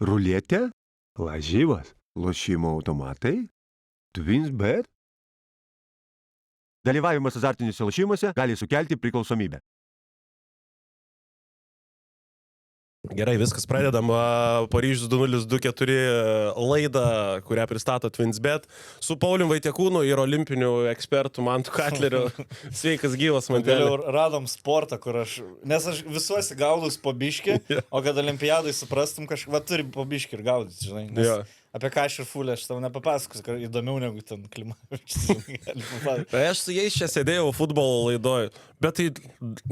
ruletė, lažybos, lošimo automatai, TwinBet. Dalyvavimas azartiniuose lošimuose gali sukelti priklausomybę. Gerai, viskas pradedam. Paryžius 2024 laidą, kurią pristato TwinBet su Paulium Vaitiekūnu ir olimpiniu ekspertu Mantu Katleriu. Sveikas gyvas, Mantelė. Vėliau radom sportą, nes aš visuosi gaudus po biškį, o kad olimpiadai suprastum kažką, turi po biškį ir gaudyti, žinai. Nes apie ką aš ir fulę, aš tau nepapasakosiu, įdomiau negu ten Klimavičius. Aš su jais čia sėdėjau futbolo laidoj, bet tai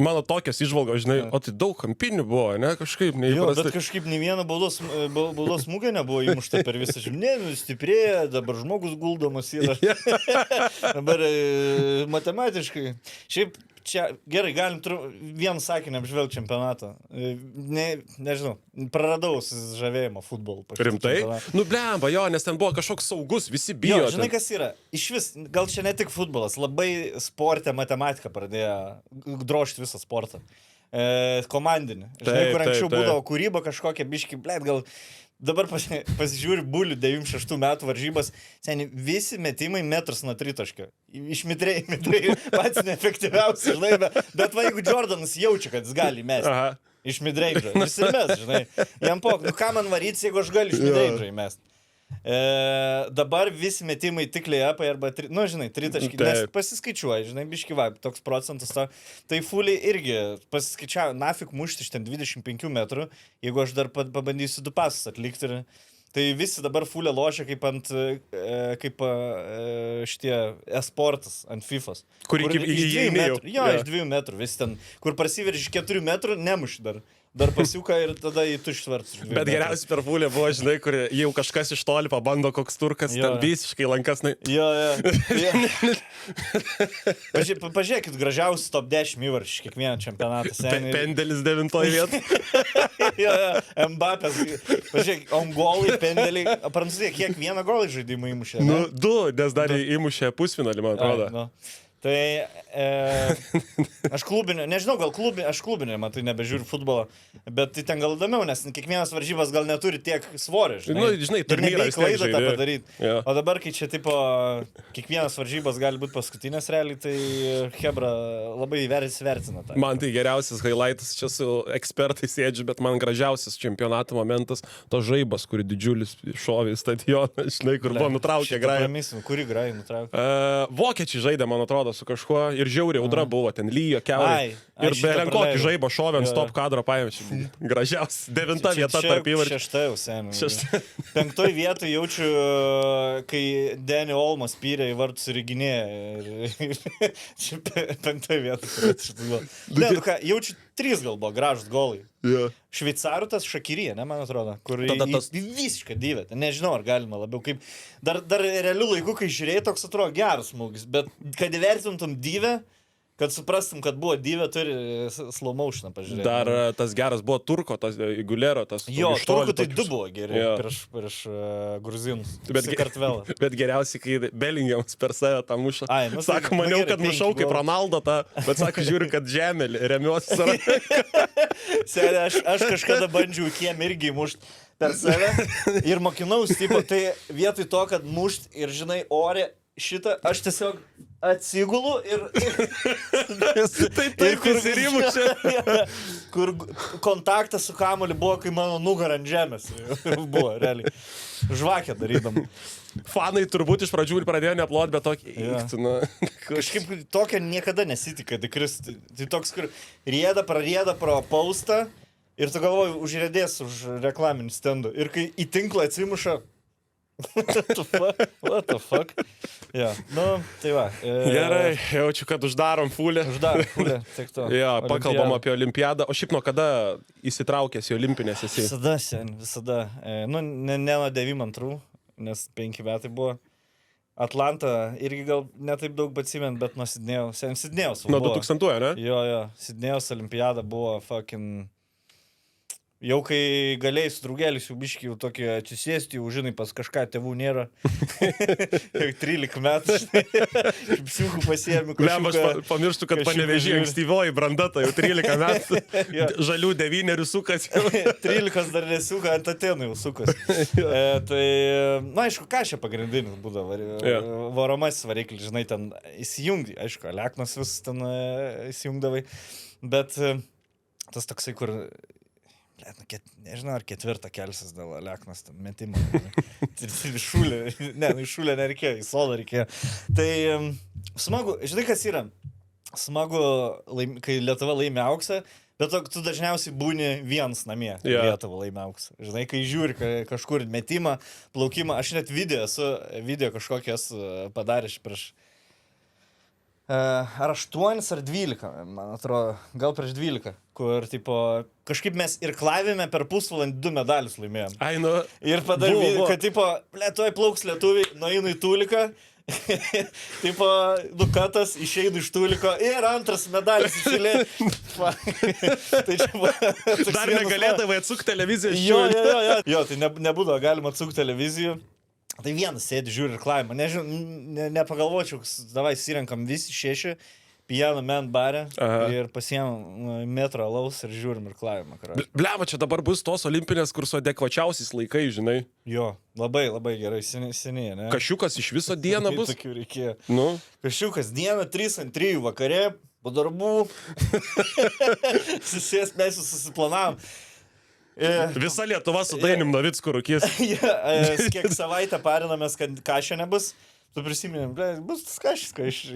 mano tokios įžvalgos, žinai, o tai daug kampinių buvo, ne, kažkaip neįprastai. Jo, bet kažkaip nei vieno baudos smūgio nebuvo įmušta per visą žemėnį, stiprėja, dabar žmogus guldomas yra. Dabar matematiškai. Šiaip čia, gerai, galim vieną sakinį apžvelgti čempionatą. Nežinau, praradau žavėjimą futbolu. Rimtai? Nu blemba, jo, nes ten buvo kažkoks saugus, visi bijo. Jo, žinai, kas yra? Iš vis, gal čia ne tik futbolas, labai sporte matematika pradėjo drožti visą sportą. Komandinį. Žinai, kur anksčiau būdavo kūryba kažkokia biški, blėt, gal... Dabar pasižiūri Bulių 96 metų varžybas, seniai, visi metimai metras nuo tritaškio. Iš mitrai, pats neefektyviausias, žinai, bet va, jeigu Jordanas jaučia, kad jis gali mesti. Iš midrange'o, jis ir mes, žinai. Jam ką man varytis, jeigu aš galiu iš midrange'o įmesti. Dabar visi metimai tik lėjapai arba, žinai, tritaškiai, nes pasiskaičiuoja, žinai, biški va, toks procentas to. Tai fuliai irgi pasiskaičiavo, nafik mušti iš ten 25 metrų, jeigu aš dar pabandysiu 2 pasus atlikti. Tai visi dabar fulė lošia kaip šitie e-sportas ant FIFA's. Kur iki 2 metrų. Jo, iš 2 metrų, visi ten, kur prasiverži iš 4 metrų, nemuši dar. Dar pasiuka ir tada į tuštvartus. Bet geriausiai per fulę buvo, žinai, kur jau kažkas iš toli pabando koks turkas, ten visiškai lankas. Jo. Pažiūrėkit, gražiausias top 10 įvarčių kiekvieną čempionatą. Pendelis 9 vietą. Jo, Mbappės. Pažiūrėk, golai, pendeliai. Prancūzija, kiek vieną golą žaidimą įmušė? Nu, 2, nes dar įmušė pusfinalį, man atrodo. Tai aš klubinį, nežinau, aš klubinį, matai, nebežiūriu futbolą, bet tai ten gal įdomiau, nes kiekvienas varžybas gal neturi tiek svorio, žinai, turnyrą vis tiek klaidą tą padaryti. Ja. O dabar, kai čia tipo kiekvienas varžybas gali būti paskutinės realiai, tai Hebra labai vertina tą. Man tai geriausias highlightas, čia su ekspertai sėdžiu, bet man gražiausias čempionato momentas, to žaibas, kuri didžiulis šovė į stadioną, žinai, kur buvo nutraukę grają. Kuri grają nutraukė? Vokiečiai žaidė, man atrodo, su kažkuo ir žiauriai audra buvo, ten lyjo, kiauriai. Ir belenkokį žaibą šovė ant stop kadro paėmė. Gražiausias, 9 vieta tarp įvarčių. 6 jau seniai. 5 vietoj jaučiu, kai Danny Olmas pyrė į vartus ir įginėja. 5 vietoj. Ne, nu ką, jaučiu 3 gal buvo gražus golai. Šveicarų tas Šakirija, ne, man atrodo, kur visiškai dyvė. Nežinau, ar galima labiau kaip... Dar realiu laiku, kai žiūrėjai, toks atrodo geras smūgis, bet kad įvertintum dyvę, kad suprastum, kad buvo dyvė, turi slow motioną pažiūrėti. Dar tas geras buvo Turko, tas Igulero, tas... Jo, Turko tai 2 buvo geri prieš gruzinus. Bet geriausiai, kai Bellinghams per save tą mušą. Sako, maniau, kad mušau kaip Ronaldo tą, bet sako, žiūriu, kad žemė remiuosi. Sėdė, aš kažkada bandžiau kiem irgi mušt per save ir mokinausi, tipo, tai vietoj to, kad mušt ir, žinai, ore šitą, aš tiesiog atsigulu ir... Taip, įsirimų čia. Kur kontaktas su kamuoliu buvo, kai mano nugarą ant žemės buvo, realiai. Žvakę darydam. Fanai turbūt iš pradžių ir pradėjo neplot, bet tokį įktų. Kažkaip tokia niekada nesitika, tikris. Tai toks, kur prarieda pro paustą ir tu galvoji, užrėdės už reklaminį stendų. Ir kai į tinklą atsimuša, what the fuck? Ja, nu, tai va. Gerai, jaučiu, kad uždarom fulę. Tik to. Ja, pakalbam apie olimpiadą. O šiaip nuo kada įsitraukęs į olimpinės esi? Visada. Nu, ne nuo 92, nes 5 metai buvo. Atlanta irgi gal netaip daug atsimint, bet nuo Sidnėjaus. Nuo 2000, ne? Jo. Sidnėjaus olimpiada buvo fucking... Jau kai galėjai su draugeliais jau biškį jau tokį atsisėsti, jau žinai, pas kažką tėvų nėra. 13 metų, žinai, psichų pasiėmė. Lem, aš pamirštu, kad Panevėžyje ankstyvoji branda, tai jau 13 metų. Žalių 9 sukas. 13 dar nesuka, ant Atenų jau sukas. Tai, na, aišku, ką čia pagrindinis būdavo. Varomasis variklis, žinai, ten įsijungi. Aišku, Aleknas vis ten įsijungdavai. Bet tas toksai, kur... Nežinau, ar 4 kelsis dėl Aleknos metimo. Šulė nereikėjo, į sodą reikėjo. Tai smagu, žinai, kas yra? Smagu, kai Lietuva laimi auksą, bet tu dažniausiai būni vienas namie, Lietuva laimi auksą. Žinai, kai žiūri kažkur metimą, plaukimą, aš net video kažkokias padaręs prieš... Ar 8 ar 12, man atrodo, gal prieš 12, kur, tipo, kažkaip mes ir klavėme per pusvalandį 2 medalius laimėjom. Ai, nu. Ir padarė, kad, tipo, tuoj plauks lietuviai, nueinu į Tuliką, tipo, Dukatas, išeinu iš Tuliko ir antras medalis išėlė. Tai čia buvo... Dar negalėdavai atsukti televiziją. Jo, tai nebūdavo galima atsukti televizijų. Tai vienas sėdi, žiūri ir klaimą. Nepagalvočiau, davai sirenkam visi 6, pijano men barę ir pasiemam metro alaus ir žiūrim ir klaimą. Blema, čia dabar bus tos olimpinės, kur su adekvačiausiais laikai, žinai. Jo, labai gerai, seniai, ne? Kašiukas iš viso dieną bus? Tokių reikėjo. Nu? Kašiukas dieną, 3 ant 3 vakare, po darbų. Susės, mes susiplanavom. Visa Lietuva su Dainim Novicku rūkys. Kiek savaitę parinamės, kad kašio nebus. Tu prisiminėm, bus tas kašis,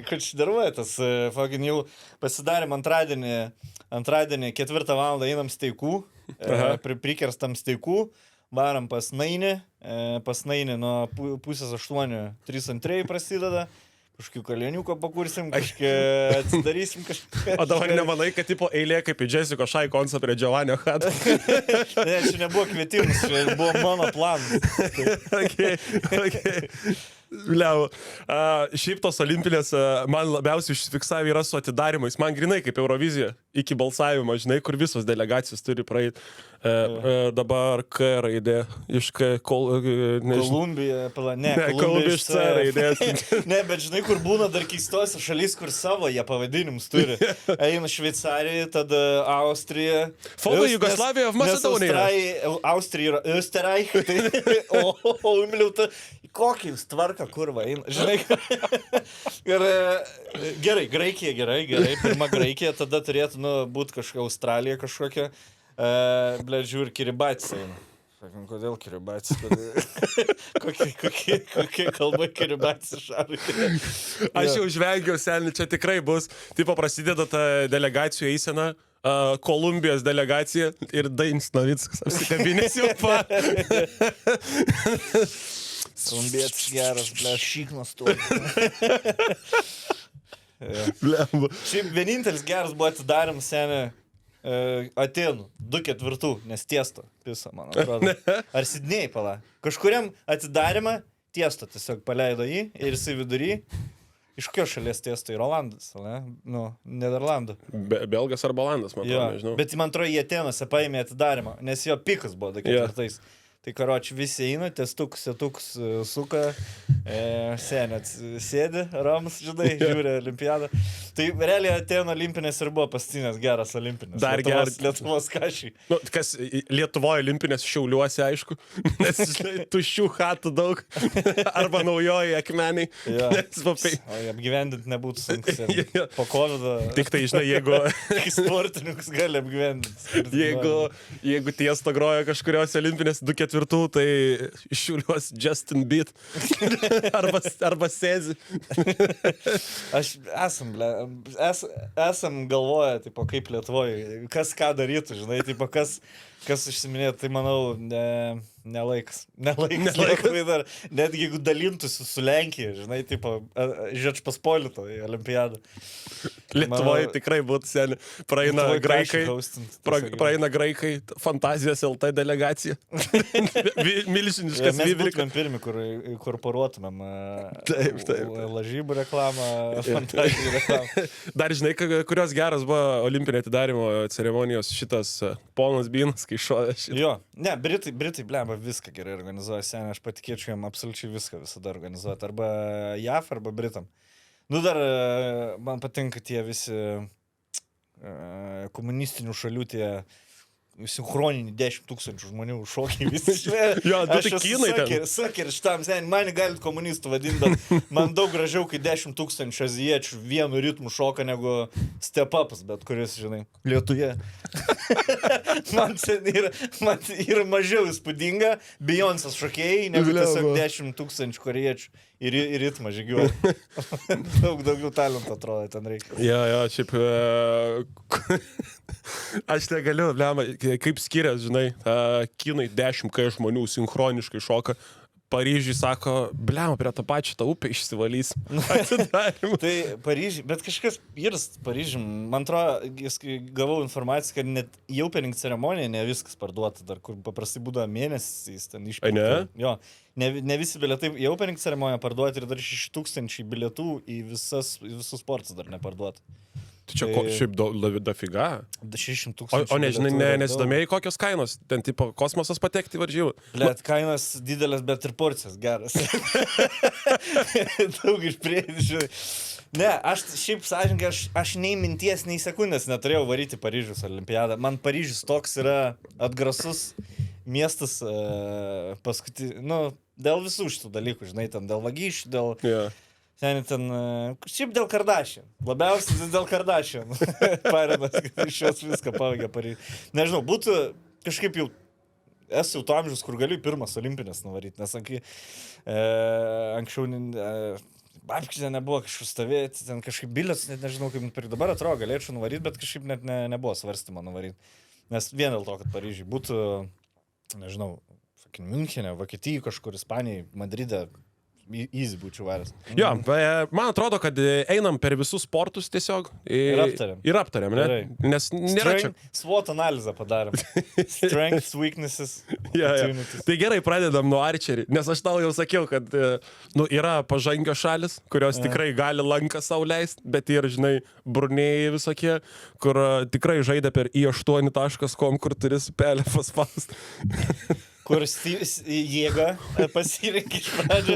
kad šidarvoja tas. Jau pasidarėm antradienį 4 valandą einam steikų, prikerstam steikų, varam pas Nainį nuo 7:30, 3 ant 3 prasideda. Kažkokių kalėniuko pakursim, kažką atsidarysim, kažką. O dabar nemanai, kad tipo eilė kaip į Jessica Shai koncą prie Giovanio Hato? Ne, čia nebuvo kvietimas, čia buvo mano planas. Okay. Liau. Šiaip tos olimpinės man labiausiai užsifiksavę yra su atidarimais. Man grinai kaip Eurovizija iki balsavimo, žinai, kur visos delegacijos turi praeiti. Dabar K raidė iš Kolumbija, Kolumbija iš C raidės. Ne, bet žinai, kur būna dar keistose šalis, kur savo jie pavadinimus turi. Eina Šveicarija, tada Austrija. Fondo Jugoslavija, Macedonija. Austrija yra Österreich. O umiliauta, kokį jūs tvarką, kurva eina. Žinai, gerai, Graikija, gerai. Pirma Graikija, tada turėtų būti kažkokia Australija kažkokia. Žiūri, Kiribatis eina. Sakom, kodėl Kiribatis? Kokia kalba Kiribatis šarai? Aš jau žvengiau, seniai, čia tikrai bus. Tipo, prasideda ta delegacijų eisena, Kolumbijos delegacija ir Dainis Novickas apsikabinės jau pa. Kolumbietis geras, šiknas tu. Šiaip vienintelis geras buvo atidarim seniai Atenų, 2/4, nes tiesto piso, man atrodo. Ar Sidnėjai pala. Kažkuriam atidarimą tiesto tiesiog paleido jį ir jisai vidury. Iš kokios šalies tiesto? Ir Olandas, ne? Nu, Nederlandų. Belgas arba Olandas, man atrodo, nežinau. Bet man atrodo, jie Atenuose paėmė atidarimą, nes jo pikas buvo 2/4. Tai karoči visi eina, testuks suka, senėt sėdi, ramus, žinai, žiūri olimpiadą. Tai realiai Atėnų olimpinės ir buvo pastinės geras olimpinės. Dar geras. Lietuvos kašiai. Nu, kas Lietuvoje olimpinės Šiauliuose, aišku, nes tuščių hatų daug, arba naujoji akmeniai. Ja. O apgyvendinti nebūtų sunku. Po COVID-o. Tik tai, žinai, jeigu... Sportininkus gali apgyvendinti. Jeigu tiesto groja kažkurios olimpinės 2/4, tai Šiauliuos Justin Beat arba Sezi. Esam galvoję, tipo, kaip Lietuvoje, kas ką darytų, žinai, tipo, kas užsiminėtų, tai manau, Nelaikas. Lietuvai dar, netgi jeigu dalintųsi su Lenkija, žinai, tipo, Žečpospolito į olimpiadą. Lietuvoje tikrai būtų seniai. Praeina graikai, praeina graikai, Fantazijos LT delegacija. Milžiniškas Mes būtumėm pirmi, kur inkorporuotumėm lažybų reklamą, Fantazijų reklamą. Dar žinai, kurios geras buvo olimpinio atidarimo ceremonijos šitas Ponas Bynas, kai šovė šitą. Jo, ne, Britai blemba viską gerai organizuoja, seniai, aš patikėčiau jam absoliučiai viską visada organizuoti, arba JAF, arba Britam. Nu dar man patinka tie visi komunistinių šalių tie sinchroniniai 10 000 žmonių šokiai visi švėrė. Jo, tai kinai ten. Saker, šitam, seniai, mane galit komunistų vadinti, bet man daug gražiau, kai 10 000 azijiečių vienu ritmu šoka negu step-upas, bet kuris, žinai, Lietuje. man yra mažiau įspūdinga Beyoncé's šokėjai, negu tiesiog 10 000 korėjiečių ir ritmą žygiuoja. Daug daugiau talento atrodo, ten reikia. Jo, šiaip... Aš negaliu, blema, kaip skirias, žinai, kinai 10K žmonių sinchroniškai šoka. Paryžiui sako, blema, prie tą pačią tą upę išsivalys. Tai Paryžiui, bet kažkas įras Paryžiui, man atrodo, gavau informaciją, kad net į opening ceremoniją ne viskas parduota, dar kur paprastai būdavo mėnesis ten išpirkta. Jo, ne visi bilietai į opening ceremoniją parduoti ir dar 6000 bilietų į visus sportus dar neparduoti. Tai čia šiaip dafiga. 600 O 000. nežinai, nesidomėjai kokios kainos? Ten tipo kosmosas patekti varžybų. Blet, kainos didelės, bet ir porcijos geras. Daug išprieidžių, žinai. Ne, aš šiaip sąžininkai, aš nei minties, nei sekundės neturėjau varyti Paryžiaus olimpiadą. Man Paryžius toks yra atgrasus miestas dėl visų šitų dalykų, žinai, ten dėl vagysčių, dėl... Yeah. Seniai ten, šiaip dėl Kardashian. Labiausiai dėl Kardashian. Paredas, kad iš jos viską paveikia Paryžių. Nežinau, būtų kažkaip jau, esu jau to amžius, kur galiu pirmas olimpinės nuvaryti, nes anksčiau babkžė nebuvo kažkur stovėti, ten kažkaip bilietus, net nežinau, kaip nupirkti. Dabar atrodo, galėčiau nuvaryti, bet kažkaip net nebuvo svarstymo nuvaryti. Nes vien dėl to, kad Paryžiui būtų, nežinau, Münchene, Vokietijai kažkur, Ispanijai, Madride, easy būčiau varęs. Jo, man atrodo, kad einam per visus sportus tiesiog ir aptariam, ne? Nes nėra čia... SWOT analizą padarėm. Strengths, weaknesses, opportunities. Tai gerai, pradedam nuo archerį, nes aš tau jau sakiau, kad yra pažangios šalis, kurios tikrai gali lanką sau leisti, bet yra, žinai, brunėjai visokie, kur tikrai žaidė per i8.com, kur turi pelę paspaust. Kur jėga pasirinkė iš pradžių.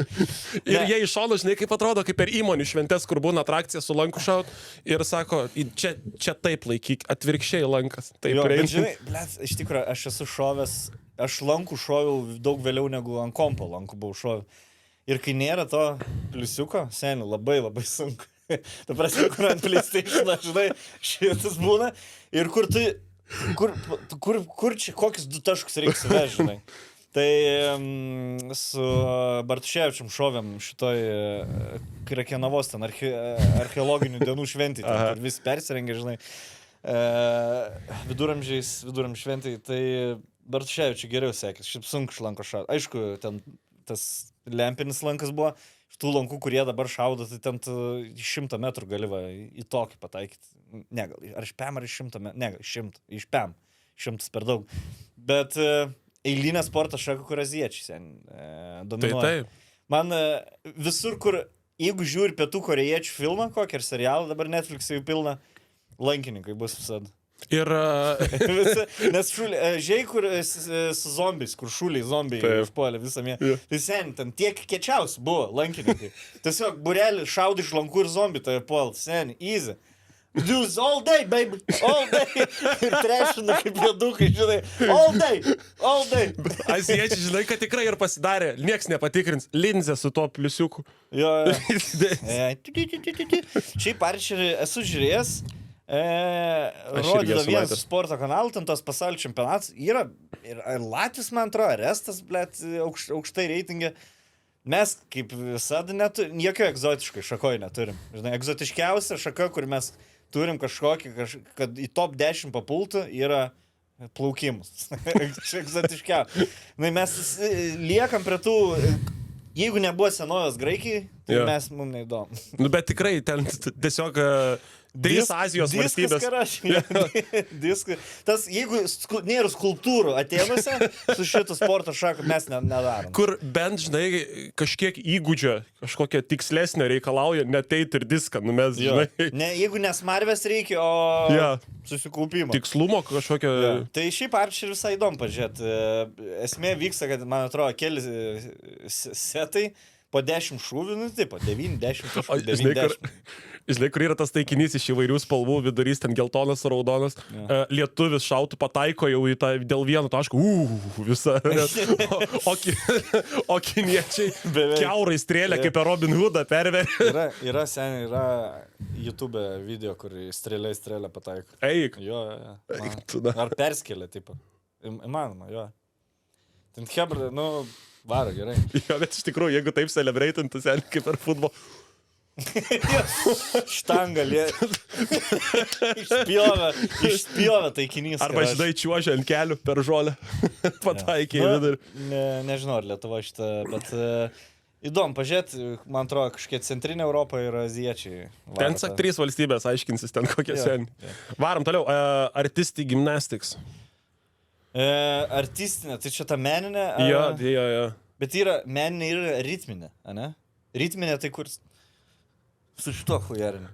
Ir jie iš šono, žinai, kaip atrodo, kaip per įmonių šventės, kur būna atrakcija su lanku šaut. Ir sako, čia taip laikyk, atvirkščiai lankas. Taip, bet žinai, blėt, iš tikrųjų, aš esu šovęs, aš lankų šoviau daug vėliau negu ant kompo lankų buvau šovęs. Ir kai nėra to pliusiuko, seniai, labai labai sunku. Ta prasme, kur ant PlayStation, žinai, šitas būna. Ir kur tu... Kur čia, kokius 2 taškus reikia suvežti, žinai. Tai su Bartuševičium šovėm šitoj Krakenavos ten archeologinių dienų šventį, kur vis persirengė, žinai, viduramžių šventai, tai Bartuševičiui geriau sekės, šiaip sunku šlanko šaut. Aišku, ten tas lempinis lankas buvo, tų lankų, kurie dabar šaudo, tai ten 100 metrų gali va, į tokį pataikyti. Ne, gal, ar iš PM, ar iš 100 metrų, ne, 100, iš PM, 100 per daug. Bet eilinė sporto šaka, kur aziečiai dominuoja. Taip. Man visur, kur, jeigu žiūri pietų korėjiečių filmą, kokį ar serialą, dabar Netflix'e jau pilna, lankininkai bus visada. Ir... Nes žiai, kur su zombiais, kur šuliai zombiai užpuolė visą mėnesį. Tai seniai, ten tiek kiečiausi buvo lankininkai. Tiesiog burelį šaudai iš lankų ir zombiai tai puol. Seniai, easy. Dudes, all day, baby, all day. Ir trešina kaip jėdukai, žinai. All day. Aziečiai, žinai, kad tikrai ir pasidarė. Nieks nepatikrins. Linzė su tuo pliusiuku. Jo. Šiaip arčerį esu žiūrėjęs. Rodydo vienas sporto kanalų, ten tos pasaulio čempionatas. Yra ir Latvijos, man atrodo, ir Estas, blėt, aukštai reitingė. Mes, kaip visada, jokio egzotiškai šakoj neturim. Žinai, egzotiškiausia šaka, kur mes turim kažkokį, kad į top 10 papultų, yra plaukimus. Čia egzotiškiau. Na, mes liekam prie tų, jeigu nebuvo senovės Graikijai, tai mums neįdomu. Nu, bet tikrai ten tiesiog trys Azijos valstybės. Diskas. Tas, jeigu nėra skulptūrų Atėnuose, su šitų sporto šaku mes nedarom. Kur bent, žinai, kažkiek įgūdžio, kažkokią tikslesnę reikalauja, neteit ir diską, nu mes, žinai. Ne, jeigu nesmarvės reikia, o susikaupimo. Tikslumo kažkokio. Tai šiaip Arčer visai įdomu pažiūrėti. Esmė vyksta, kad, man atrodo, keli setai po 10 šūvių, nu taip, po 9-10 taškų. Žinai, kur yra tas taikinys iš įvairių spalvų, vidurys ten geltonas, raudonas. Lietuvis šautų pataiko jau į tą dėl vieno taško, visą. O kiniečiai kiaurai strėlė, kaip per Robin Hoodą perverė. Yra YouTube video, kur strėlė pataiko. Eik. Jo. Ar perskėlė, tipo. Įmanoma, jo. Ten hebra, varo gerai. Jo, bet iš tikrųjų, jeigu taip celebreitintų, kaip per futbolą. Štanga išspjovė taikinys. Arba, žinai, čiuožia ant kelių per žolę. Pataikė į vidurį. Nežinau, ar Lietuva šitą, bet įdomu pažiūrėti, man atrodo, kažkiek Centrinė Europa ir aziečiai. Ten sak 3 valstybės aiškinsis ten kokie seni. Varom toliau. Artistic gymnastics. Artistinė, tai čia ta meninė? Jo. Bet yra meninė ir ritminė, ne? Ritminė tai kur... Su šito hujeriniu.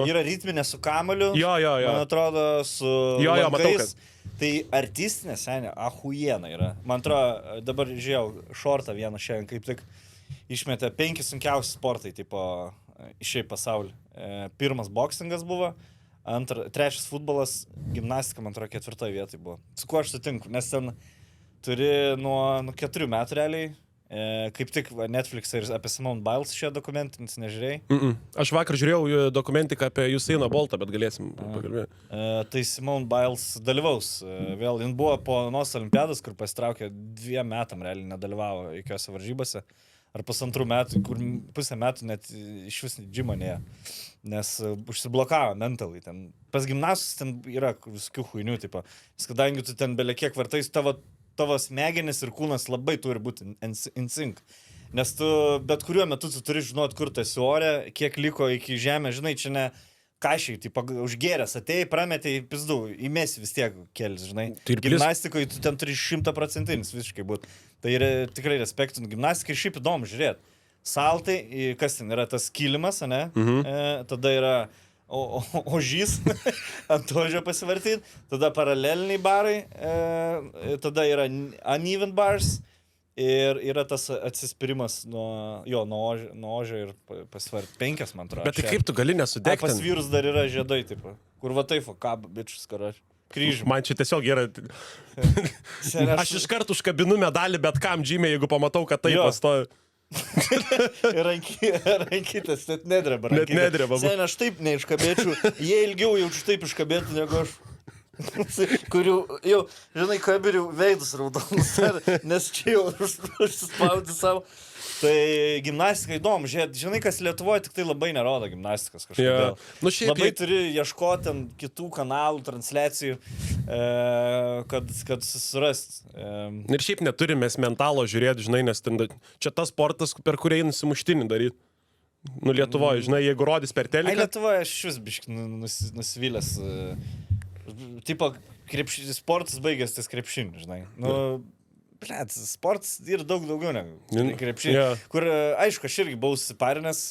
Yra ritminė su kamaliu. Man atrodo, su langais. Tai artistinė, seniai, ahujena yra. Man atrodo, dabar žiūrėjau šortą vieną šiandien, kaip tik išmetė 5 sunkiausi sportai, tipo, išėjai pasaulį. Pirmas boksingas buvo, trečias futbolas, gimnastika, man atrodo, 4 vietoj buvo. Su kuo aš sutinku, nes ten turi nuo 4 metų realiai. Kaip tik Netflix ir apie Simone Biles šio dokumentinis nežiūrėjai? Aš vakar žiūrėjau dokumentiką apie Usainą Boltą, bet galėsim pakalbėti. Tai Simone Biles dalyvaus. Vėl, jin buvo po anos olimpiados, kur pasitraukė 2 metam, realiai nedalyvavo jokiose varžybose. Ar 1,5 metų, kur pusę metų net iš vis džimo nėjo. Nes užsiblokavo mentalai. Ten. Pas gimnastus ten yra visokių huinių, tipo. Kadangi tu ten belekiek vartais, tavo smegenis ir kūnas labai turi būti in sync. Nes tu bet kuriuo metu tu turi žinot, kur tu esi ore, kiek liko iki žemės, žinai, čia ne kašiai, tai užgėręs, atėjai, prametėjai, pizdu, įmesi vis tiek kelis, žinai. Gimnastikoje tu ten turi 100% visiškai būti. Tai yra tikrai respektinu gimnastikai ir šiaip įdomu žiūrėti. Saltai, kas ten yra tas kilimas, ne? Tada yra ožys, ant ožio pasivartyti, tada paraleliniai barai, tada yra uneven bars ir yra tas atsispirimas nuo ožio ir pasivartyti 5, man atrodo. Bet tai kaip tu gali nesudegti? Pas vyrus dar yra žiedai, tipo, kur va taip, kaba, bičius, karoči. Kryžių. Man čia tiesiog yra... Aš iš karto užkabinu medalį, bet kam džymė, jeigu pamatau, kad taip pastoju. Rankytės net nedreba. Net nedreba. Sen, aš taip neiškabėčiau. Jie ilgiau jaučiu taip iškabėti, negu aš. Kurių jau, žinai, kabirių veidus raudonus, nes čia jau užsispaudi savo. Tai gimnastika įdomu, žinai, kas Lietuvoje tik tai labai nerodo gimnastikas kažkodėl. Labai turi ieškoti kitų kanalų, transliacijų, kad surast. Ir šiaip neturime mentalo žiūrėti, žinai, nes ten, čia tas sportas, per kurį eina muštinį daryti. Nu, Lietuvoje, žinai, jeigu rodys per teliką. Lietuvoje aš šis biškai nusivylęs. Tipo, sportas baigęs tas krepšinį, žinai. Blet, sportas yra daug daugiau negu krepšinį. Kur, aišku, aš irgi buvau susiparinęs,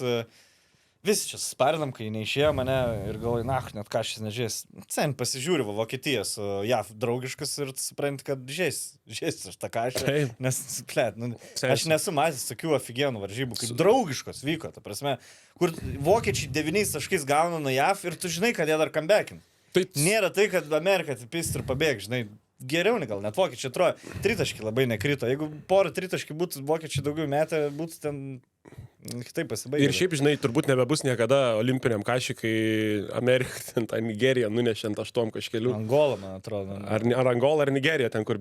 visi čia susiparinam, kai neišėjo mane ir galvoju, net ką šis nežės. Sen pasižiūriu Vokietijos, JAV draugiškas ir supranti, kad žės aš tą kažką. Nes, blet, aš nesu matęs tokių aфиgenų varžybų, kaip draugiškos vyko, ta prasme, kur vokiečiai 9 taškais gauna nuo JAV ir tu žinai, kad jie dar comeback'in. Nėra tai, kad Amerika atipist ir pabėg, žinai. Geriau, gal net vokiečiai atrodo, 3 taškai labai nekrito. Jeigu porą 3 taškai būtų, vokiečiai daugiau metę, būtų ten Kitaip pasibaigė. Ir šiaip, žinai, turbūt nebebus niekada olimpiniam kašį, kai Amerika, ten tą Nigeriją nunešė ant 8 kažkelių. Angola, man atrodo. Ar Angola, ar Nigerija, ten kur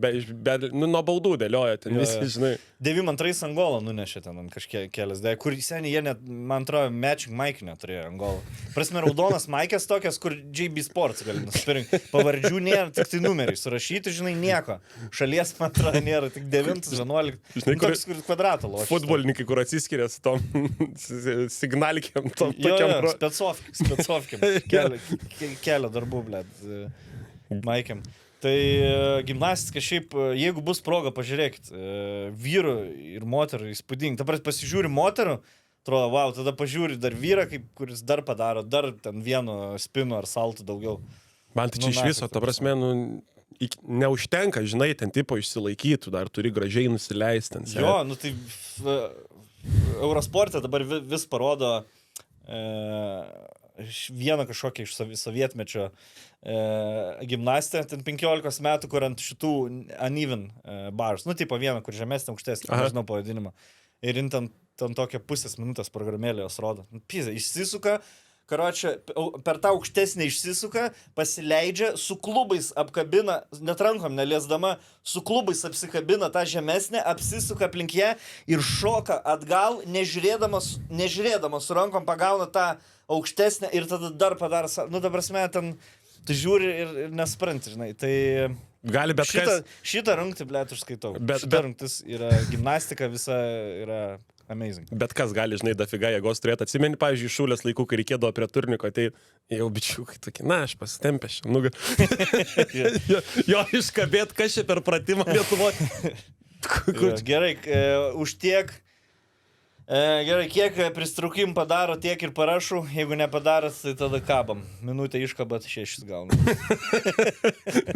nuo baudų dėlioja, ten visi, žinai. 92 Angola nunešė ten ant kažkelias, kur seniai jie net, man atrodo, matching maikį neturėjo Angola. Prasme, raudonas maikės tokias, kur JB Sports gali nusipirkti. Pavardžių nėra, tik tai numeriai surašyti, žinai, nieko. Šalies, man atrodo, nėra, tik 9, 11. Žinai, toks kvadrato lošia. Futbolininkai, kur atsiskiria su tom signalikėm, tom Jo, tokiam. specofkiam. Kelio darbų, blėt, maikiam. Tai gimnastika šiaip, jeigu bus proga, pažiūrėkit, vyrų ir moterų įspūdingi. Dabar pasižiūri moterų, atrodo, wow, tada pažiūri dar vyrą, kuris dar padaro, dar ten vieno spino ar saltų daugiau. Man tai čia iš viso, ta prasme, neužtenka, žinai, ten tipo išsilaikytų, dar turi gražiai nusileisti. Jo, nu tai Eurosporte dabar vis parodo vieną kažkokią iš sovietmečio gimnastę, ten 15 metų, kur ant šitų uneven bars, nu tipo vieną, kur žemesnė, aukštesnė, nežinau pavadinimą. Ir ten tokią pusės minutės programėlė jos rodo. Pizė, išsisuka, karočią, per tą aukštesnį išsisuka, pasileidžia, su klubais apkabina, net rankom neliesdama, su klubais apsikabina tą žemesnę, apsisuka aplink ją ir šoka atgal, nežiūrėdamas su rankom pagauna tą aukštesnę ir tada dar padaro, nu dabar prasme, ten tu žiūri ir nespranti, žinai, tai... Gali bet šitą rungtį, blėt, užskaitau. Šitą rungtis yra gimnastika, visa yra... Amazing. Bet kas gali, žinai, dafiga jėgos turėti. Atsimeni, pavyzdžiui, Šūlės laikų, kai reikėdavo prie turniko, tai jau bičiukai tokie, na, aš pasitempęs čia. Jo iškabėt, kas čia per pratimą Lietuvoje. Gerai, už tiek. Gerai, kiek pristraukim padaro, tiek ir parašų. Jeigu nepadaras, tai tada kabam. Minutę iškabat, 6 gaunam.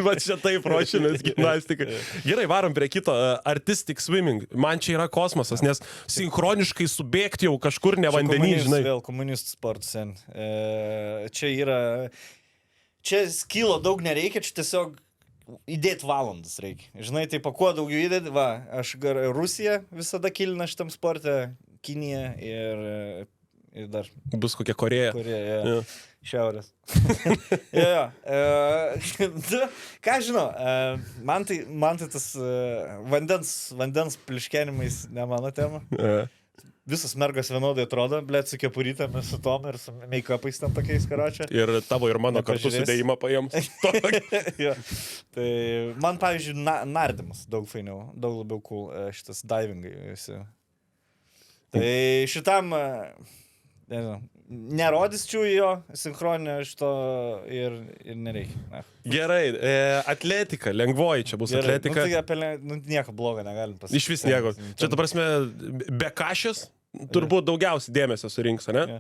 Va čia taip ruošiamės gimnastikai. Gerai, varom prie kito. Artistic swimming. Man čia yra kosmosas, nes sinchroniškai subėgti jau kažkur ne vandenį, žinai. Vėl komunistų sportas. Čia yra... Čia skilo daug nereikia, čia tiesiog įdėti valandas reikia. Žinai, tai po kuo daugiau įdėti, va, aš Rusija visada kilina šitam sporte, Kinija ir dar... Bus kokia Koreja. Koreja, Šiaurės. Ką žinau, man tai tas vandens pliškenimais ne mano tema. Visos mergos vienodai atrodo, blėt, su kepurytė, mes su tom ir su make-upais tam tokiais karočią. Ir tavo ir mano kartu sudėjimą paėmus. Tai man, pavyzdžiui, nardymas daug fainiau, daug labiau cool, šitas divingai visi. Tai šitam, nežinau, nerodysčiau jo sinchroninio šito ir nereikia. Na. Gerai, atletika, lengvoji čia bus. Gerai, atletika. Nu, tai nieko blogo negalim pasakyti. Iš vis nieko. Čia, ta prasme, be kašės turbūt daugiausiai dėmesio surinks, ne? Ja.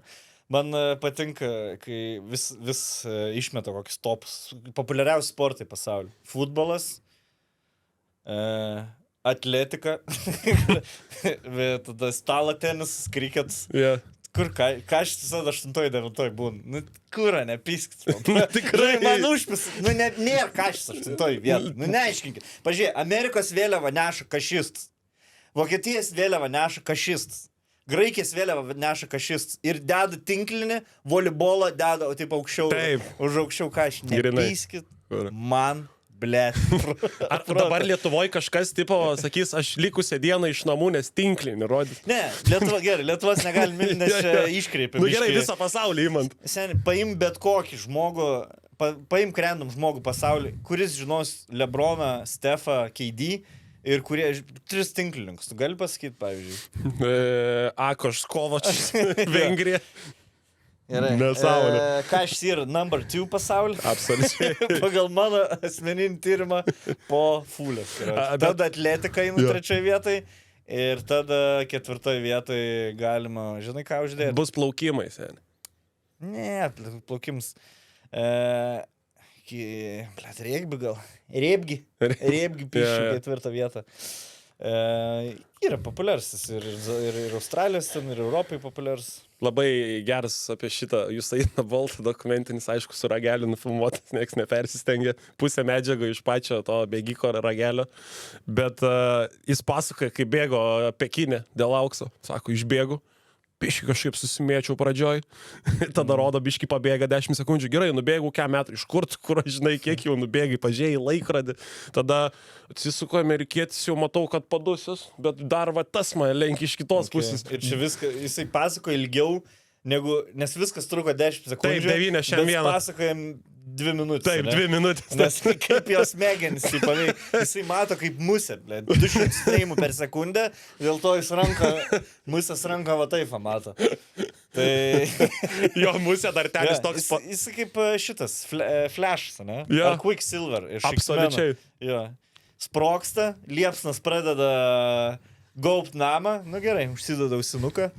Man patinka, kai vis išmeta kokius tops, populiariausi sportai pasaulyje. Futbolas, atletika, tada stalo tenis, krikets. Yeah. Kur kaštis visada 8-9 būna. Nu, kurą, nepiskit. Tikrai. Man užpis. Nu, nėra kaštis 8 vietą. Nu, neaiškinkit. Pažiūrėk, Amerikos vėliava neša kašistas. Vokietijos vėliava neša kašistas. Graikijos vėliava neša kašistas. Ir deda tinklinį, volейbolą deda, o taip aukščiau. Taip. Už aukščiau kaštis. Nepiskit. Man. Blėt. Ar dabar Lietuvoje kažkas tipo sakys, aš likusią dieną iš namų, nes tinklinį rodys? Ne, Lietuvos negali milti, nes čia iškreipiam. Nu gerai, visą pasaulį įmant. Seniai, paim bet kokį žmogų, paim random žmogų pasaulį, kuris žinos Lebroną, Stefą, KD ir kurie 3 tinklininkus. Tu gali pasakyti, pavyzdžiui? Akoš Kovačius, Vengrija. Nesąmonė. Kaštis yra number 2 pasaulyje. Absoliučiai. Pagal mano asmeninį tyrimą po fulės. Tada atletika eina 3 vietai ir tada 4 vietai galima, žinai ką uždėti. Bus plaukimai, seniai. Ne, plaukims. Rėgbi gal. Rėbgi pišiu 4 vietą. Yra populiarsis ir Australijos, ten ir Europai populiarus. Labai geras apie šitą Usain Boltą dokumentinis, aišku, su rageliu nufilmuotas, nieks nepersistengia, pusę medžiagų iš pačio to bėgiko ragelio, bet jis pasakoja, kai bėgo Pekinė dėl aukso, sako, išbėgu, biški kažkaip susimėčiau pradžioj, tada rodo biški pabėga 10 sekundžių, gerai, nubėgau ką metrą, iš kur, žinai, kiek jau nubėgai, pažiūrėjai laikrodį, tada atsisuko amerikietis, jau matau, kad padusius, bet dar va tas mane lenkia iš kitos pusės. Ir čia viską, jisai pasako ilgiau, nes viskas truko 10 sekundžių. Taip, 91. Pasakojam 2 minutės. Taip, 2 minutės. Nes kaip jos smegenys, jisai mato kaip musė, 200 streimų per sekundę, dėl to jis musės ranką va taip mato. Tai... Jo musė dar ten jis toks... Jis kaip šitas, Flashas, ne? Ja. Ar Quicksilver iš Absoliučiai. Jo. Sproksta, liepsnas pradeda gaubt namą, nu gerai, užsideda ausinuką.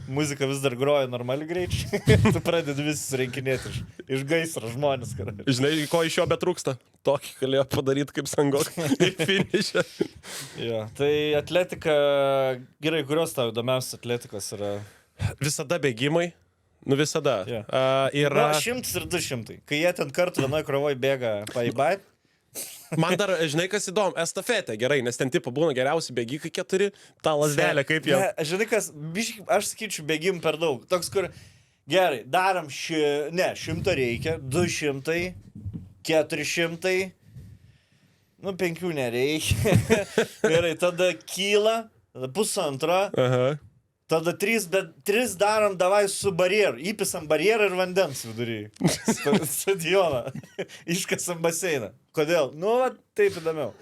Muzika vis dar groja normaliai greičiai. Tu pradedi visus renkinėti iš gaisro žmonės. Žinai, ko iš jo betrūksta? Tokį galėjo padaryti kaip Sangok ir finišę. Jo, tai atletika, gerai, kurios tau įdomiausias atletikos yra? Visada bėgimai. Nu visada. Yeah. Yra... 100 ir 200. Kai jie ten kartu vienoj krovoj bėga paibai. Man dar, žinai, kas įdomu, estafetė, gerai, nes ten tipo būna geriausi bėgikai 4, tą lasdelę kaip jau. Žinai, kas, aš sakyčiau, bėgim per daug. Toks, kur, gerai, darom 100 reikia, 200, 400, nu 5 nereikia. Gerai, tada kyla, tada 1,5. Aha. Tada 3, bet 3 darom davai su barjeru. Įpisam barjerą ir vandens vidury. Stadioną. Iškasam baseiną. Kodėl? Nu, va, taip įdomiau.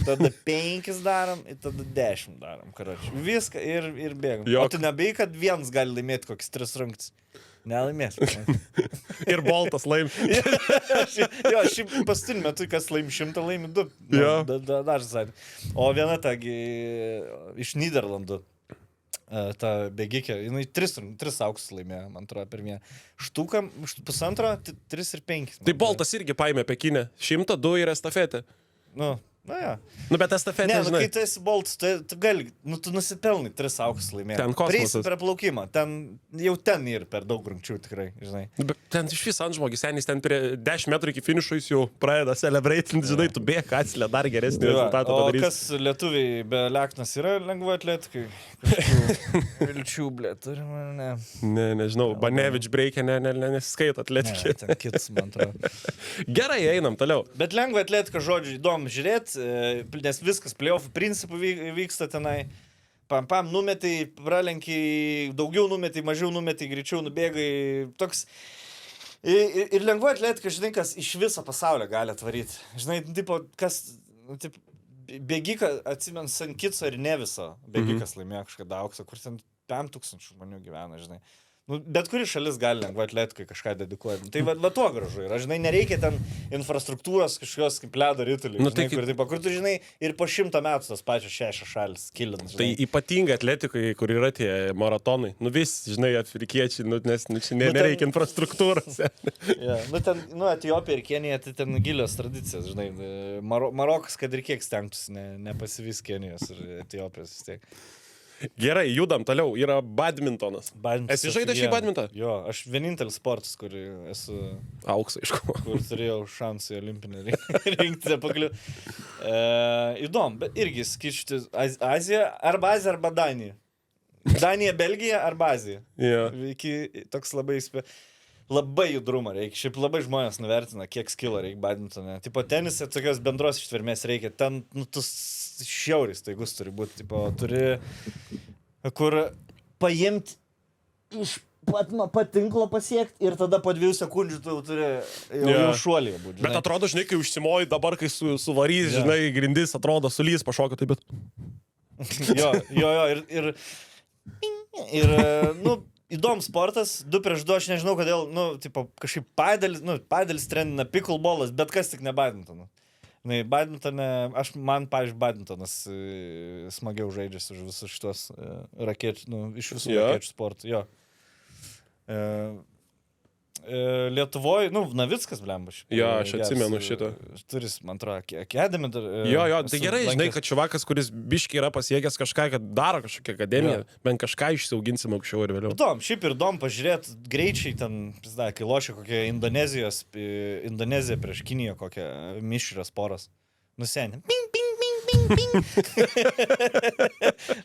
Tada 5 darom ir tada 10 darom. Karoči. Viską ir bėgam. Jok. O tu nebėjai, kad vienas gali laimėti kokias 3 rungtis? Nelaimės. Ir Boltas laimi. Jo, šiaip paskutinį metu, kas laimi 100, laimi 2. Jo. Dar sakė. O viena tagi iš Nyderlandų. Ta bėgikė, jinai 3 auksus laimėjo, man atrodo, per vieną. Štuką, 1,5, 3 ir 5. Tai Boltas irgi paėmė Pekinę. 100, 2 ir estafetė. Nu, na ja. Nu, bet estafetė, Ne, žinai. kai tu esi Boltas, tu gali, nu, tu nusipelnai 3 auksus laimėjo. Ten kosmosas. Prieisi prie plaukimo, jau ten ir per daug rungčių tikrai, žinai. Bet ten iš vis antžmogis, senis ten prie 10 metrų iki finišo jis jau pradeda celebratinti, žinai, tu bėg atsilė dar geresnį rezultatą O padarys. kas lietuviai be Leknas yra lengva atletikai? Vilčių, blė, turime, ne. Ne, nežinau, Banevič breikė, nesiskaito atletikė. Ne, ten kitas, man atrodo. Gerai, einam toliau. Bet lengva atletika, žodžiu, įdomu žiūrėti, nes viskas playoff principų vyksta tenai. Pam, numetai, pralenkiai, daugiau numetai, mažiau numetai, greičiau nubėgai. Toks... Ir lengva atletika, žinai, kas iš viso pasaulio gali atvaryti. Žinai, tipo, kas... Tipo, bėgika, atsimenu, Sankico ir Neviso bėgikas laimėjo kažkada auksą, kur ten 5,000 žmonių gyvena, žinai. Nu, bet kuri šalis gali lengva atletikai kažką dedikuoti. Tai va tuo gražu yra. Žinai, nereikia ten infrastruktūros kažkokios kaip ledo ritulį. Nu, žinai, tai kur tu žinai ir po 100 metų tos pačios 6 šalis kilina. Tai ypatingai atletikai, kur yra tie maratonai. Nu vis, žinai, afrikiečiai, nu, nes nereikia infrastruktūros. Yeah. Nu, ten, Etiopija ir Kenija, tai ten gilios tradicijos, žinai. Marokas, kad ir kiek stengtųsi, nepasivys Kenijos ir Etiopijos vis tiek. Gerai, judam toliau. Yra badmintonas. Esi žaidęs šį badmintoną? Jo, aš vienintelis sportas, kur esu... Auksą, aišku. Kur turėjau šansą į olimpinę rinktinę pakliūti. Įdomu, bet irgi skaičiuoti Azija, arba Danija. Danija, Belgija arba Azija. Yeah. Iki toks labai judrumo reikia. Šiaip labai žmonės nuvertina, kiek skilo reikia badmintone. Tipo tenise tokios bendros ištvermės reikia. Ten, tu šiauris taigus turi būti. Tipo, turi, kur paimti iš nuo patinklo pasiekti ir tada po 2 sekundžių tu turi jau šuolį būti. Bet atrodo, žinai, kai užsimoji dabar, kai suvarys, žinai, grindis, atrodo, sulys pašoka, tai bet... Jo, ir nu, įdomus sportas, 2 prieš 2, aš nežinau, kodėl, nu, tipo, kažkaip padelis trendina, picklballas, bet kas tik ne badmintonas. Badmintone, man, pavyzdžiui, badmintonas smagiau žaidžiasi už visus šitos rakečių, nu, iš visų rakečių sportų, jo. Lietuvoje, nu, Navickas, blemba. Jo, aš atsimenu šitą. Turis, man atrodo, akademiją. Jo, tai gerai, žinai, kad čuvakas, kuris biški yra pasiekęs kažką, kad daro kažkokią akademiją, bent kažką išsiauginsim aukščiau ir vėliau. Šiaip ir įdomu pažiūrėti greičiai ten, kai lošia kokią Indoneziją prieš Kiniją, kokią mišrios poros. Nusenė. Ping, ping, ping, ping, ping.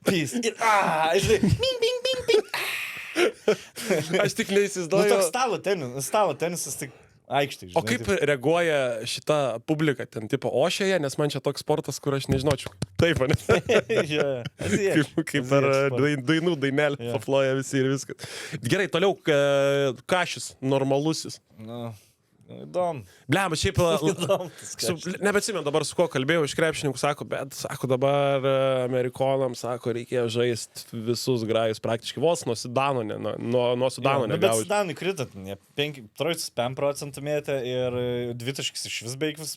Pys. Ir, žinai, ping, ping, ping, ping. Aš tik Nu, neįsivaizduoju. toks stalo tenisas tik aikštai, žinai. O kaip reaguoja šita publika ten, tipo, ošėje, nes man čia toks sportas, kur aš nežinočiau. Taip, ne? Kaip per dainų dainelį paploja visi ir viskas. Gerai, toliau Kašis, normalusis. Nu, įdomu. Blem, šiaip... Nebeatsimenu dabar su kuo kalbėjau iš krepšininkų, sako, bet, sako, dabar amerikonams, sako, reikėjo žaisti visus grajus praktiškai vos nuo Sudano, nuo Sudano Bet negauti. Sudanui kritat, 3,5% mėtė ir 2 taškis iš vis beveik vis.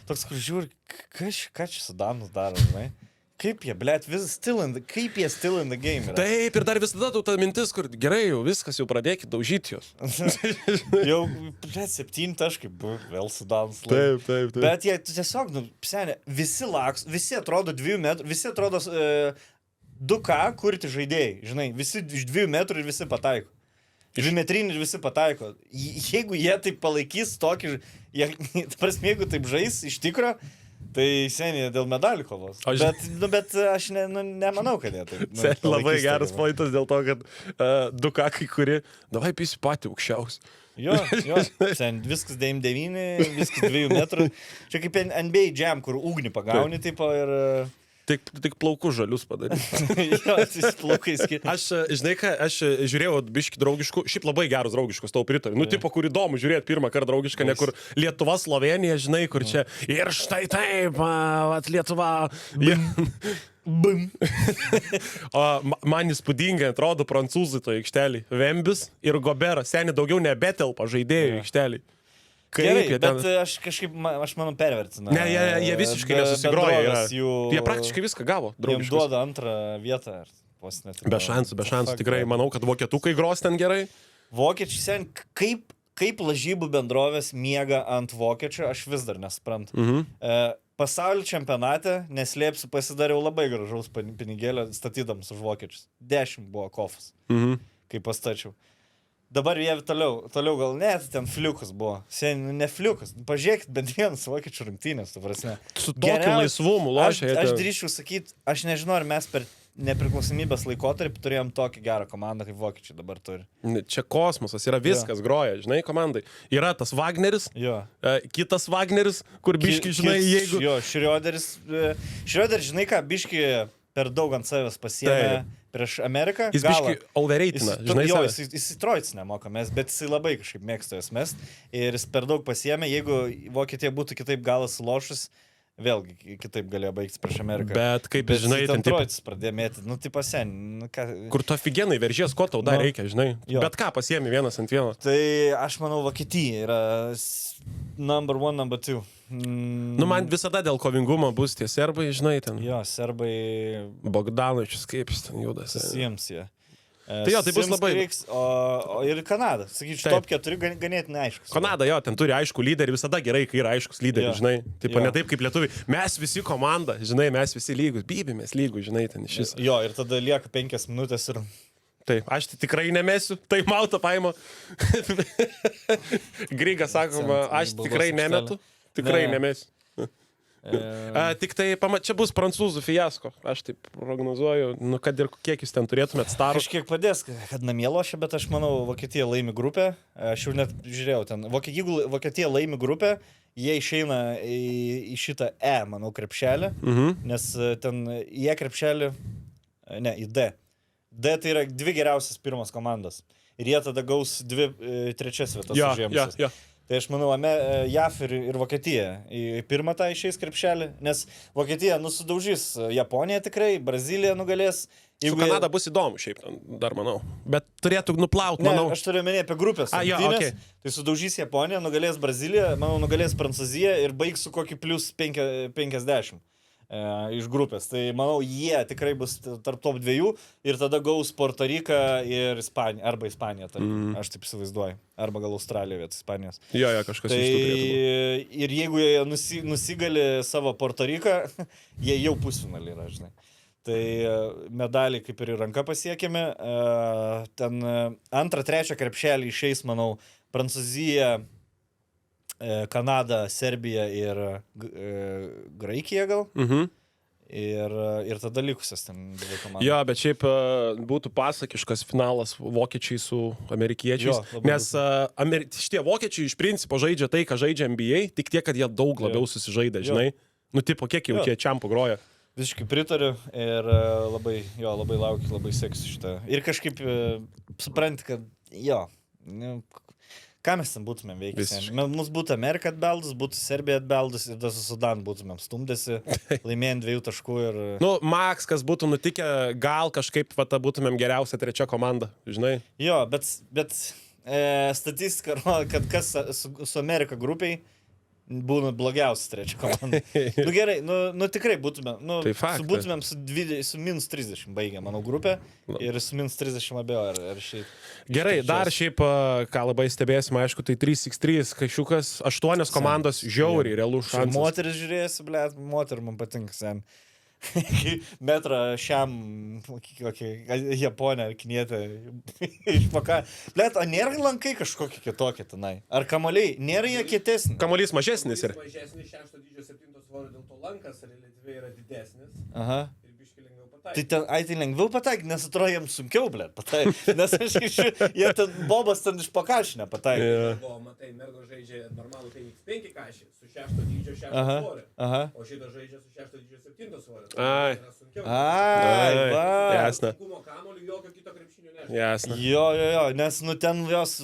Toks, kur žiūri, ką čia Sudanus daro, žinai? Kaip jie, blėt, kaip jie still in the game yra? Taip, ir dar visada ta mintis, kur gerai, jau viskas, jau pradėkit daužyti jos. Jau, blėt, 7 taškai, vėl Sudanas. Taip. Bet jie tiesiog, senė, visi atrodo 2 metrų, visi atrodo 2K kurti žaidėjai, žinai, visi iš 2 metrų ir visi pataiko. 2 metrinį ir visi pataiko. Jeigu jie taip palaikys tokį, jeigu taip žais iš tikro, tai seniai dėl medalių kovos. Bet aš nemanau, kad jie taip. Labai geras pointas dėl to, kad 2K kai kuri, davai pisi patį aukščiausiai. Jo, sen, viskas 9, viskas 2 metrų. Čia kaip NBA Jam, kur ugnį pagauni, taip ir... Tik plaukų žalius padaryti. Jo, plaukai skirti. Aš, žinai ką, aš žiūrėjau biški draugiškų, šiaip labai gerus draugiškus, tau pritariu. Nu, tipo, kur įdomu žiūrėti pirmą kartą draugišką, ne kur Lietuva, Slovenija, žinai, kur čia. Ir štai taip, Lietuva. Bum. O man įspūdingai atrodo prancūzai to aikštelį. Vembis ir Goberas. Seniai daugiau nebetelpa žaidėjų aikštelį. Gerai, bet aš kažkaip, aš manau, pervertinu. Ne, jie visiškai nesusigroja. Jie praktiškai viską gavo. Jiems duoda antrą vietą. Be šansų. Tikrai manau, kad vokietukai gros ten gerai. Vokiečiai, sen, kaip lažybų bendrovės miega ant vokiečio, aš vis dar nesuprantu. Pasaulio čempionate, neslėpsiu, pasidariau labai gražaus pinigėlio statydams už vokiečius. 10 buvo kofas, kai pastačiau. Dabar jie toliau gal net ten fliukas buvo. Ne fliukas. Pažiūrėkit bent vienas vokiečių rungtynės, tu prasme. Su tokiu laisvumu lošia. Aš drįščiau sakyti, aš nežinau, ar mes per nepriklausomybės laikotarpį turėjom tokį gerą komandą, kaip vokiečiai dabar turi. Čia kosmosas, yra viskas groja, žinai, komandai. Yra tas Wagneris, kitas Wagneris, kur biški, žinai, jeigu... Jo, Šrioderis, žinai ką, biški per daug ant savęs pasiėmė prieš Ameriką. Jis biški overreitina, žinai. Jo, jis Troits nemoka mes, bet jis labai kažkaip mėgsta jas mest. Ir jis per daug pasiėmė, jeigu Vokietija būtų kitaip galas sulošus, vėlgi kitaip galėjo baigtis prieš Ameriką. Bet kaip žinai, ten Troits pradėjo mėti, tipo sen. Kur tu afigenai veržies, ko tau dar reikia, žinai. Bet ką pasiėmė vienas ant vieno. Tai aš manau, Vokietija yra number 1, number 2. Nu, man visada dėl kovingumo bus tie serbai, žinai, ten. Jo, serbai... Bogdanovičius, kaip jis ten judas. Sims, jie. Tai jo, tai bus labai... O ir Kanada, sakyčiau, top 4 ganėtinai aiškus. Kanada, jo, ten turi aišku lyderį, visada gerai, kai yra aiškus lyderis, žinai. Taip, ne taip kaip lietuviai. Mes visi komanda, žinai, mes visi lygus, mes lygus, žinai, ten iš viso. Jo, ir tada lieka 5 minutės ir... Taip, aš tikrai nemesiu, tai mautą paimo. Grigas sakoma, aš tikrai nemetu, tikrai nemesiu. Tik tai, čia bus prancūzų fiasko, aš taip prognozuoju, nu kad ir kiek jūs ten turėtumėt starų. Kažkiek padės, kad namie lošia, bet aš manau, Vokietija laimi grupę, aš jau net žiūrėjau ten, jeigu Vokietija laimi grupę, jie išeina į šitą manau, krepšelį, nes ten jie krepšelį, ne, į D. D tai yra 2 geriausias pirmas komandos. Ir jie tada gaus 2 trečias vietas užėmusias. Tai aš manau, JAF ir Vokietija į pirmą tą išeis krepšelį, nes Vokietija nusudaužys Japoniją tikrai, Brazilija nugalės. Su Kanada bus įdomu šiaip, dar manau. Bet turėtų nuplauti, manau. Ne, aš turiu menį apie grupės. Okay. Tai sudaužys Japoniją, nugalės Braziliją, manau, nugalės Prancūziją ir baigs su kokį plus 50. Iš grupės. Tai manau, jie tikrai bus tarp top 2 ir tada gaus Puerto Riką ir Ispaniją, arba Ispaniją, aš taip įsivaizduoju. Arba gal Australiją vietoj Ispanijos. Jo, kažkas iš tų turėtų būti. Ir jeigu jie nusigali savo Puerto Riką, jie jau pusfinalį yra, žinai. Tai medaliai kaip ir į ranką pasiekėme. Ten 2-3 krepšelį išeis, manau, Prancūzija, Kanada, Serbija ir Graikija gal. ir tada likusios ten dvi komandos. Jo, bet šiaip būtų pasakiškas finalas vokiečiai su amerikiečiais. Jo, labai Nes šitie vokiečiai iš principo žaidžia tai, ką žaidžia NBA, tik tiek, kad jie daug labiau susižaidė, žinai. Nu, tipo, kiek jau tie čiampų groja. Visiškai pritariu ir labai laukiu, labai seksiu šitą. Ir kažkaip supranti, kad ką mes ten būtumėm veikti? Mums būtų Amerika atbeldus, būtų Serbija atbeldus ir su Sudan būtumėm stumdėsi, laimėjant 2 taškų ir... Nu, Max, kas būtų nutikę, gal kažkaip būtumėm geriausia 3 komanda, žinai? Jo, bet statistika rodo, kad kas su Amerika grupiai būna blogiausias 3 komanda. Nu gerai, nu tikrai būtumėm, tai būtumėm su minus 30 baigę, manau, grupę ir su minus 30 abejo, ar šiaip. Gerai, dar šiaip, ką labai stebėsim, aišku, tai 3x3 kašiukas, 8 komandos žiauriai, realus šansas. Moteris žiūrėsiu, blėt, moterų man patinka sen. Metrą šiam kokį Japonę ar kinietę išpaka. Blet, o nėra lankai kažkokie kitokie tenai? Ar kamoliai? Nėra jie kietesni? Kamolys mažesnis ir... Mažesnis 6 dydžio 7 svorio, dėl to lankas reliatyviai yra didesnis. Aha. Ir biškai lengviau pataikyti. Tai lengviau pataikyti, nes atrodo jiems sunkiau, blet, pataikyti. Nes jie ten, Bobas ten iš pakašį nepataikė. O, matai, mergo žaidžia normalų 5x5 kašį su 6 dydžio 6 svorio. Aha. O šitą žaidžia su 6 dydžio 7 svorio. Ai. Ai, va. Jasna. Kumo kamolių jokio kito krepšinio nėra. Jasna. Jo, nes, ten jos,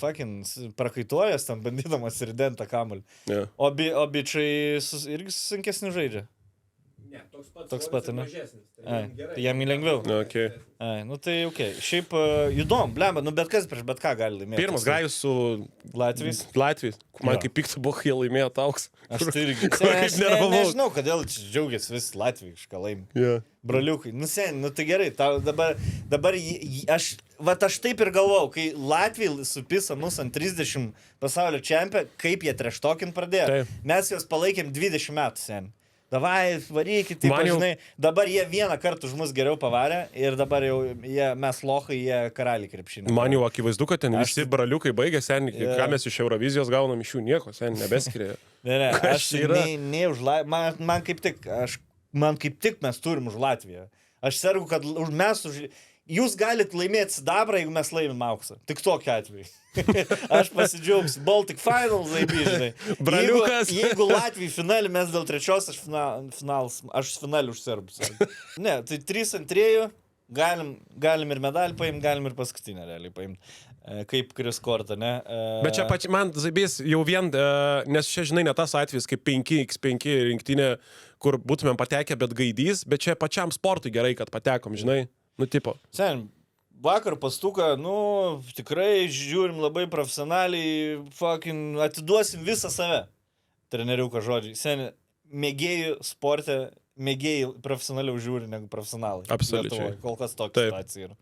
fucking, prakaituojas tam bandydamas ridentą kamolį. Yeah. O bičiai irgi sunkesni žaidžia. Ne, Toks pat, ne? Mažesnis. Ai, tai jam į lengviau. Okay. Ai, nu tai okei. Šiaip įdomu, blemba, nu bet kas prieš bet ką gali laimėti. Pirmas grajus su Latviais. Man kaip pikta buvo, jie laimėjo tauks. Aš tai irgi. Aš nervavau. Nežinau, kodėl džiaugiasi vis Latvijai kažką laimi. Yeah. Braliukai, nu tai gerai, dabar aš taip ir galvau, kai Latvijai supisa mus ant 30 pasaulio čempę, kaip jie treštokin pradėjo. Taip. Mes juos palaikėm 20 metų sen. Davai, varykit, taip, Man jau- žinai, dabar jie vieną kartą už mus geriau pavarė ir dabar jau mes lohai, jie karaliai krepšinį. Man jau akivaizdu, kad ten visi braliukai baigė, sen, Yeah. ką mes iš Eurovizijos gaunam iš jų nieko, sen, nebeskiria. Ne, Kas aš čia yra? ne už Latviją, man kaip tik mes turim už Latviją. Aš sergu, kad jūs galite laimėti sidabrą, jeigu mes laimim auksą. Tik tokiu atveju. Aš pasidžiaugsiu. Baltic Finals laimė, žinai. Braliukas. Jeigu Latvijai finalį, mes dėl 3, aš finalį už serbus. Ne, tai 3-2, galim ir medalį paimti, galim ir paskutinę realiai paimti. Kaip Kris Korta, ne? Bet čia man zaibės jau vien, nes čia, žinai, ne tas atvejis kaip 5x5 rinktinė, kur būtumėm patekę, bet gaidys, bet čia pačiam sportui gerai, kad patekom, žinai. Nu, tipo. Sen, vakar pastuką, tikrai žiūrim labai profesionaliai, fucking atiduosim visą save. Treneriuko žodžiai. Sen, mėgėjų sporte, mėgėjai profesionaliau žiūri negu profesionalai. Absoliučiai. Lietuvoj. Kol kas tokia Taip. situacija yra.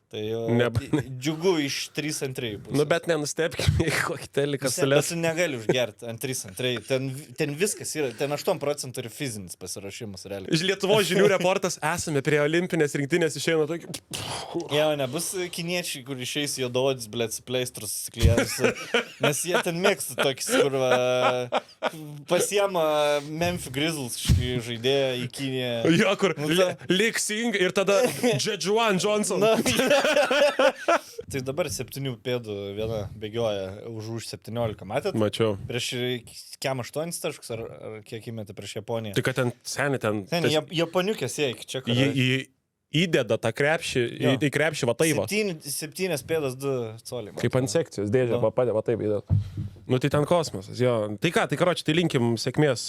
Tai džiugu iš 3-2 pusės. Nu, bet nenustepkime, kokį teliką Bet sulės. tu negali užgerti ant 3-2. Ten viskas yra, ten 8% yra fizinis pasirašymas realiai. Iš Lietuvos žinių reportas, esame prie olimpinės rinktinės, išeina tokį... Jo, nebus kiniečiai, kur išeis juodaodis, blėt, su pleistrus susiklijęs. Nes jie ten mėgsta tokius, kur pasiema Memphis Grizzlies žaidėją į Kiniją. Jo, kur Nu, ta- Lik Sing ir tada Jejuan Johnson. Tai dabar 7 pėdų viena bėgioja už 17, matėt? Mačiau. Prieš kiam 8 taškus ar kiek įmetė prieš Japoniją? Tai kad ten seniai ten... Ten Japoniukė siekia, čia ką. Įdeda tą krepšį, Jo. į krepšį va taip va. 7 pėdas 2 coliai. Kaip ant sekcijos dėžė, Nu. padė va taip įdeda. Nu tai ten kosmosas, jo. Tai ką, tai karoči, tai linkim sėkmės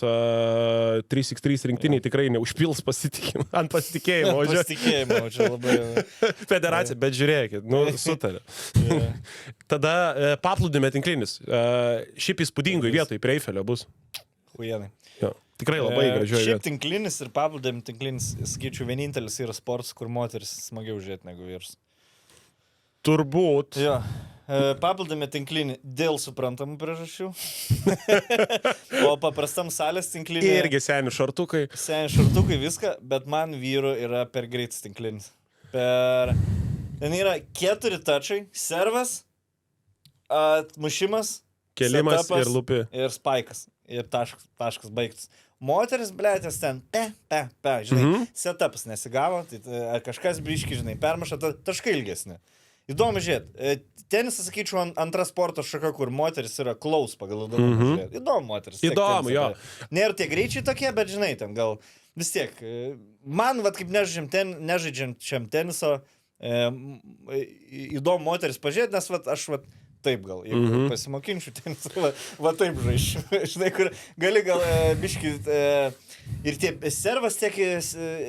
3x3 rinktiniai tikrai neužpils ant pasitikėjimo. Pasitikėjimo, čia labai... Federacija, bet žiūrėkit, nu sutarė. Tada paplūdimio tinklinis. Šiaip įspūdingoj vietoj prie Eifelio bus. Huienai. Jo. Tikrai labai gražioje Šiaip vietoje. tinklinis ir paplūdėm tinklinis, sakyčiau, vienintelis yra sportas, kur moteris smagiau žiūrėti negu vyras. Turbūt. Jo. Paplūdėme tinklinį dėl suprantamų priežasčių. O paprastam salės tinklinį... Irgi senių šartukai. Seniai šartukai viską, bet man vyru yra per greitas tinklinis. Ten yra 4 tačai, servas, atmušimas, Kelimas setapas ir lupi. ir spaikas. Ir taškas baigtas. Moteris, blėtės, ten, žinai, setupas nesigavo, tai kažkas biški, žinai, permaša, taškai ilgesni. Įdomu žiūrėti. Tenisas, sakyčiau, antra sporto šaka, kur moteris yra klaus pagal įdomu žiūrėti. Įdomu moteris. Įdomu, jo. Nėra tie greičiai tokie, bet žinai, ten gal vis tiek. Man, vat, kaip nežaidžiančiam teniso, įdomu moteris pažiūrėti, nes vat, aš vat, taip gal, jeigu pasimokinčiau tenisą, va taip žaišiu. Žinai, kur gali gal biški ir tie servas tiek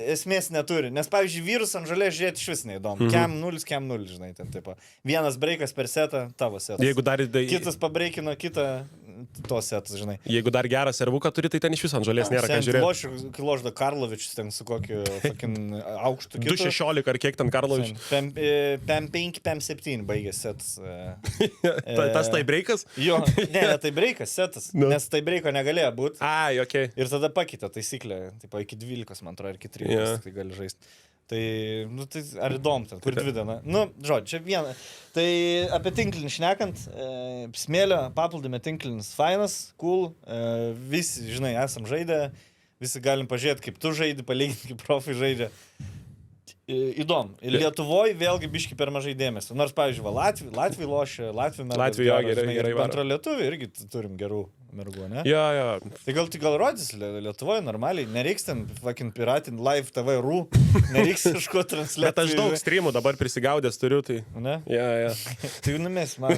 esmės neturi. Nes, pavyzdžiui, vyrus ant žalės žiūrėti iš vis neįdomu. Kem 0, žinai, ten taip. Vienas breikas per setą, tavo setas. Jeigu dar, kitas pabreikino kitą, to setas, žinai. Jeigu dar gerą servuką turi, tai ten iš viso ant žalės nėra ką žiūrėti. Kai ložda Karlovičius ten su kokiu aukštu kitu. 2.16 ar kiek ten Karlovičius. 5, 7 baigė setas. Tas tai breikas? Jo, ne, tai breikas, setas, nes tai breiko negalėjo būti. Ai, okei. Ir tada pakeitė taisyklę, tipo iki 12, man atrodo, ir iki 13, tai gali žaisti. Tai, nu, tai ar įdomu ten, kur 2 diena. Nu, žodžiu, čia viena. Tai apie tinklinį šnekant, smėlio, paplūdimio tinklinis fainas, cool, visi, žinai, esam žaidę, visi galim pažiūrėti, kaip tu žaidži, palyginti, kaip profai žaidžia. Įdomu. Ir Lietuvoje vėlgi biški per mažai dėmesio. Nors, pavyzdžiui, Latvijai lošia, Latvijai gerai varo. Antra Lietuviai irgi turim gerų mergų, ne? Jo. Tai gal rodys Lietuvoje normaliai, nereiks ten fucking piratin live TV rū, nereiks kažko transliuoti. Bet aš daug streamų dabar prisigaudęs turiu, tai... Ne? Jo. Tai numes, man.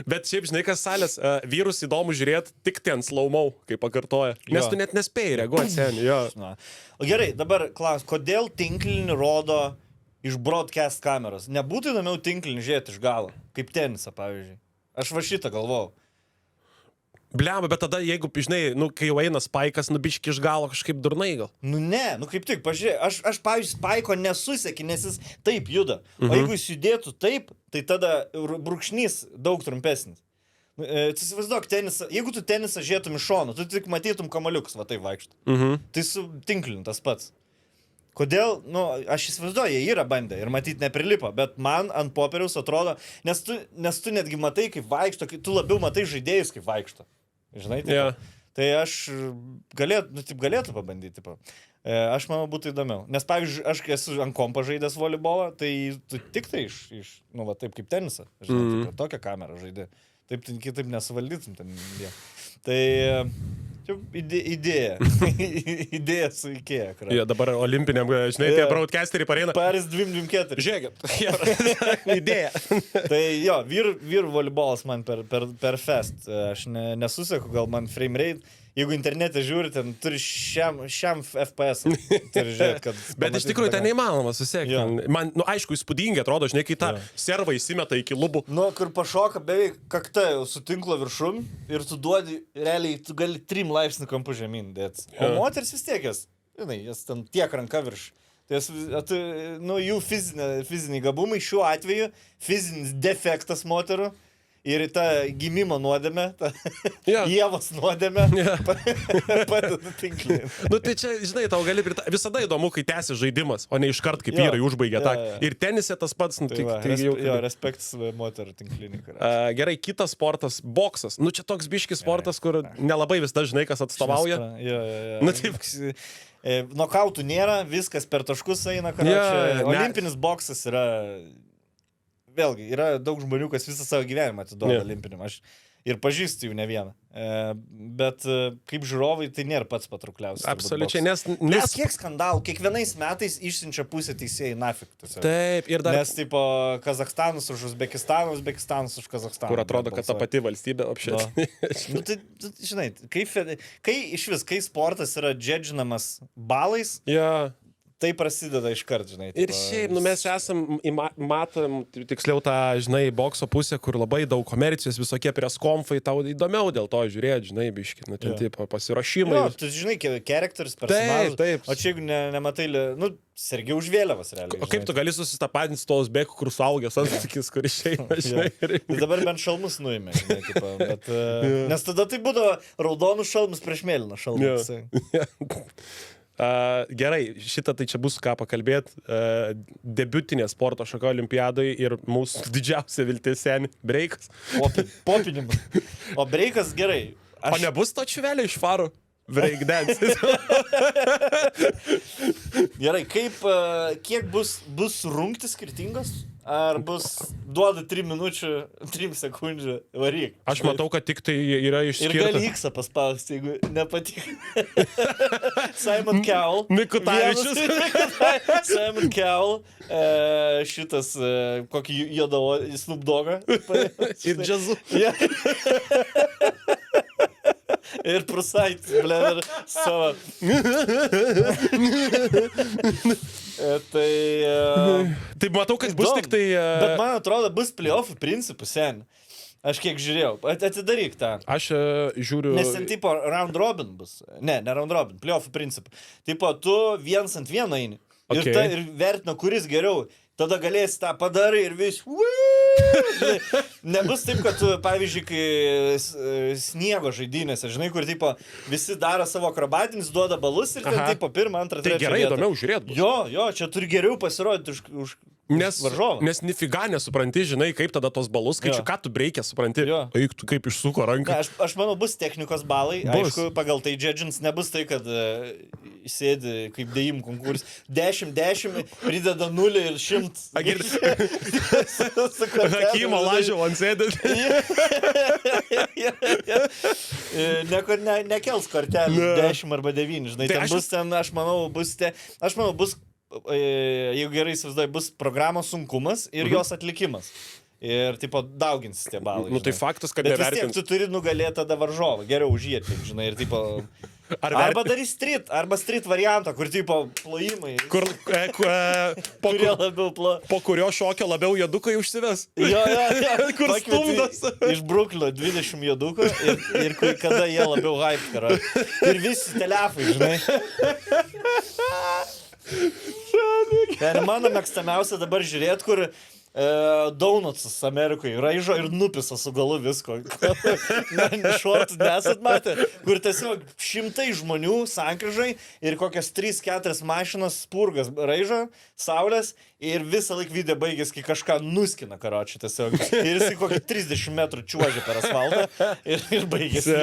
Bet šiaip, žinai, kas salės, vyrus įdomu žiūrėti tik ten slow-mo, kaip pakartoja. Nes tu net nespėjai reaguoti, seniai, jo. O gerai, dabar klaus, kodėl tinklinį rodo iš broadcast kameros? Nebūtų įdomiau tinklinį žiūrėti iš galo, kaip tenisą, pavyzdžiui. Aš va šitą galvojau. Bliamba, bet tada, jeigu, žinai, nu, kai jau eina spaikas, nubiški iš galo kažkaip durnai gal. Nu ne, nu kaip tik, pažiūrėk, aš pavyzdžiui, spaiko nesusekį, nes jis taip juda. O jeigu jis judėtų taip, tai tada brūkšnys daug trumpesnis. Įsivaizduok tenisą, jeigu tu tenisą žiūrėtum iš šono, tu tik matytum kamaliukus, va taip vaikštų. Tai su tinklinu tas pats. Kodėl, nu, aš įsivaizduoju, jie yra bandę ir matyt neprilipo, bet man ant popieriaus atrodo, nes tu netgi matai, kaip vaikšto, tu labiau matai žaidėjus, kaip vaikšto. Žinai, tipo. Tai aš galėtų pabandyti. Tipo. Aš manau, būtų įdomiau. Nes, pavyzdžiui, aš esu ant kompo žaidęs volейbolą, tai tu tik tai nu, va, taip kaip tenisą. Žinai, tipo, tokią kamerą žaidė. Taip, kitaip nesuvaldytum ten. Tai čia idėja. Idėja su Ikea. Jo, dabar olimpiniam, žinai, tie broadcasteriai pareina. Paris 2-4. Žiūrėkit. Idėja. Tai jo, vyrų volейbolas man per fest. Aš nesuseku, gal man frame rate. Jeigu internete žiūri, ten turi šiam FPS. Turi žiūrėti, kad... Bet iš tikrųjų ten neįmanoma susiekti. Man, nu, aišku, įspūdingai atrodo, žinai, kai tą servą įsimeta iki lubų. Nu, kur pašoka beveik kakta su tinklo viršum ir tu duodi, realiai, tu gali 3 laipsnių kampų žemyn dėti. O moteris vis tiek jas, žinai, jas ten tiek ranka virš. Tai nu, jų fiziniai gabumai šiuo atveju, fizinis defektas moterų. Ir ta gimimo nuodėmė, ta Ievos nuodėmė padeda tinklinį. Nu tai čia, žinai, tau gali visada įdomu, kai tęsi žaidimas, o ne iškart kaip vyrai užbaigia tą. Ir tenise tas pats. Nu, respektas moterų tinklinį. Gerai, kitas sportas, boksas. Nu čia toks biškis sportas, kur nelabai vis dažnai kas atstovauja. Nu taip. Nokautų nėra, viskas per taškus eina. Olimpinis boksas yra... Vėlgi, yra daug žmonių, kas visą savo gyvenimą atiduoda olimpiniam. Aš ir pažįstu jų ne vieną. Bet kaip žiūrovai, tai nėra pats patraukliausias. Absoliučiai, nes kiek skandalų, kiekvienais metais išsiunčia pusę teisėjai nafik. Taip, ir dar... Nes, tipo, Kazakstanas už Uzbekistaną, Uzbekistanas už Kazakstaną. Kur atrodo, kad ta pati valstybė apšėti. Nu, tai, žinai, kai sportas yra džedžinamas balais, tai prasideda iš kart, žinai. Ir šiaip, nu mes matom, tiksliau tą, žinai, bokso pusę, kur labai daug komercijos, visokie preskonfai, tau įdomiau dėl to žiūrėti, žinai, biškit, nu ten taip, pasirašymai. Jo, tu žinai, charakteris, personažas. Taip. O čia jeigu nematai, nu, Sergiau už vėliavas, realiai. O kaip tu gali susitapatinti su tos Uzbekų, kur suaugęs antakis, kur išeina, žinai. Tai dabar bent šalmus nuėmė, žinai, tipo, bet... Nes tada tai būdavo raudonų šalmus prieš mėlyną šalmus. Gerai, šitą tai čia bus ką pakalbėti. Debiutinė sporto šaka olimpiadai ir mūsų didžiausia viltis seni breikas. Popinimas. O breikas gerai. O nebus to čiuvelio iš faro? Breakdance. Gerai, kiek bus rungtis skirtingos? Ar bus duoda 3 minučių, 3 sekundžių varyk? Aš matau, kad tik tai yra Ir išskirta. gali X paspausti, jeigu nepatik. Simon Cowell. Mikutavičius. Simon Cowell. Šitas, kokį juodavo Snoop Doggą. Ir džiazu. Ja. Ir prusaitis, ble, ir savo. Tai matau, kad bus tik tai... Bet man atrodo, bus playoffų principų, sen. Aš kiek žiūrėjau. Atidaryk tą. Aš žiūriu... Nes ten tipo round robin bus. Ne round robin, playoffų principų. Tipo, tu 1-1 eini. Okay. Ir vertina, kuris geriau. Tada galėsi tą padarai ir vis... Nebus taip, kad tu, pavyzdžiui, kai sniego žaidynėse, žinai, kur tipo, visi daro savo akrobatinius, duoda balus ir ten tipo pirmą, antrą, trečią. Tai gerai, įdomiau žiūrėt bus. Jo, čia turi geriau pasirodyti už varžovą. Nes nifiga nesupranti, žinai, kaip tada tos balus skaičiu, ką tu breikė supranti. Eik, tu kaip išsuko ranką. Ne, aš manau, bus technikos balai. Bus. Aišku, pagal tai judgins nebus tai, kad sėdi kaip dėjimų konkurs. 10, prideda 0 ir 100. Hakimo lažio ant sėdės. Nekels kortelį 10 arba 9, žinai. Tai Ten bus ten, aš manau, bus, jeigu gerai įsivaizduoju, bus programos sunkumas ir jos atlikimas. Ir, tipo, dauginsis tie balai. Nu, tai žinai. faktas, kad Bet vis tiek nevertins. tu turi nugalėti tada varžovą. Geriau už jį, žinai, ir, tipo... Arba darys street variantą, kur, tipo, plojimai. Kur, Kurie labiau po kurio šokio labiau jodukai užsives. Jo. Kur stumdas. Iš Bruklino 20 jodukų ir kada jie labiau hype karo. Ir visi telefai, žinai. Tai mano mėgstamiausia dabar žiūrėt, kur Donutsas Amerikoje raižo ir nupisa su galu visko. Šortų nesat matę, kur tiesiog šimtai žmonių sankryžai ir kokias 3-4 mašinas spurgas raižo, saulės ir visą laik video baigės, kai kažką nuskina karočią tiesiog. Ir jisai kokį 30 metrų čiuožė per asfaltą ir baigėsi.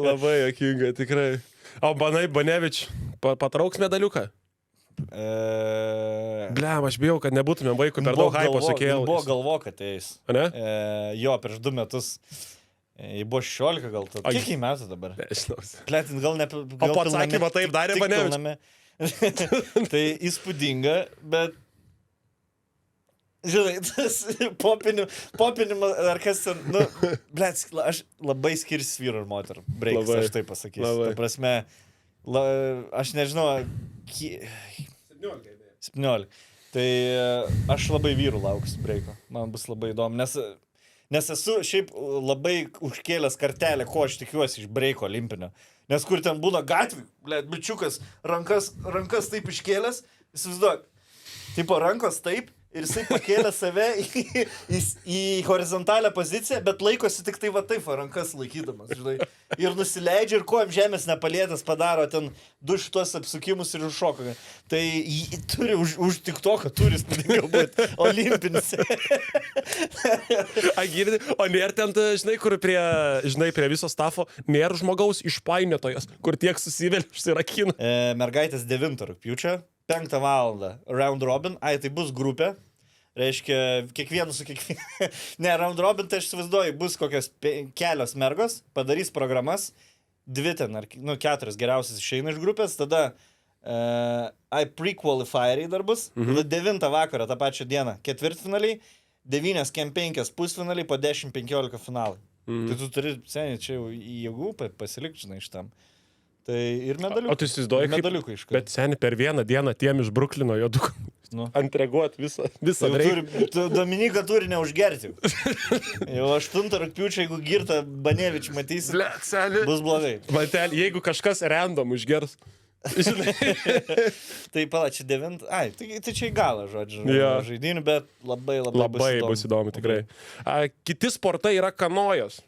Labai jokinga, tikrai. O Banevič patrauks medaliuką? Blem, aš bijau, kad nebūtumėm vaikų per daug hypo sukėlus. Buvo galvo, kad eis. Ne? Jo, prieš 2 metus. Jį buvo 16 gal. Kiek į metų dabar? Nežinau. Plėtin, gal ne... O po atsakymą taip darė Banevič. Tai įspūdinga, bet... Žinai, tas popinimas, ar kas ten... Nu, blėt, aš labai skirsis vyrų ir moterų. Breikas, aš taip pasakysiu. Ta prasme, aš nežinau... 17. Tai aš labai vyrų lauksiu breiko. Man bus labai įdomu, nes esu šiaip labai užkėlęs kartelę, ko aš tikiuosi iš breiko olimpinio. Nes kur ten būna gatvį, bičiukas, rankas taip iškėlęs, įsivaizduok, tipo rankos taip, ir jisai pakėlė save į horizontalią poziciją, bet laikosi tik tai va taip, rankas laikydamas, žinai. Ir nusileidžia ir kojom žemės nepalėtas padaro ten 2 šitos apsukimus ir užšoka. Tai turi už tik to, kad turi spūdingiau būti olimpinis. O nėra ten, žinai, kur prie viso stafo nėra žmogaus išpainiotojas, kur tiek susivėlė užsirakina. Mergaitės 9 rugpjūčio. 5 valandą round robin, tai bus grupė, reiškia kiekvienu su kiekvienu, ne, round robin, tai aš įsivaizduoju, bus kokios kelios mergos, padarys programas, 2 ten, 4 geriausias išeina iš grupės, tada pre-qualifieriai dar bus, tada 9 vakarą tą pačią dieną, 4-finaliai, 9 kem 5 pusfinaliai, po 10-15 finalai. Tai tu turi, seniai, čia jau į jėgų pasilikti, žinai, šitam. Tai ir medaliukai. O tu įsivaizduoji, medaliukai iškart. Bet seniai per vieną dieną tiem iš Bruklino jodukų antreguot visą reiką. Dominika turi neužgerti. Jau 8 rugpjūčio, jeigu girtą Banevič matysi, bus blogai. Mantel, jeigu kažkas random užgers. Tai palačiai 9. Tai čia į galą, žodžiu, žaidinių, bet labai bus įdomu, tikrai. Kiti sportai yra kanojos.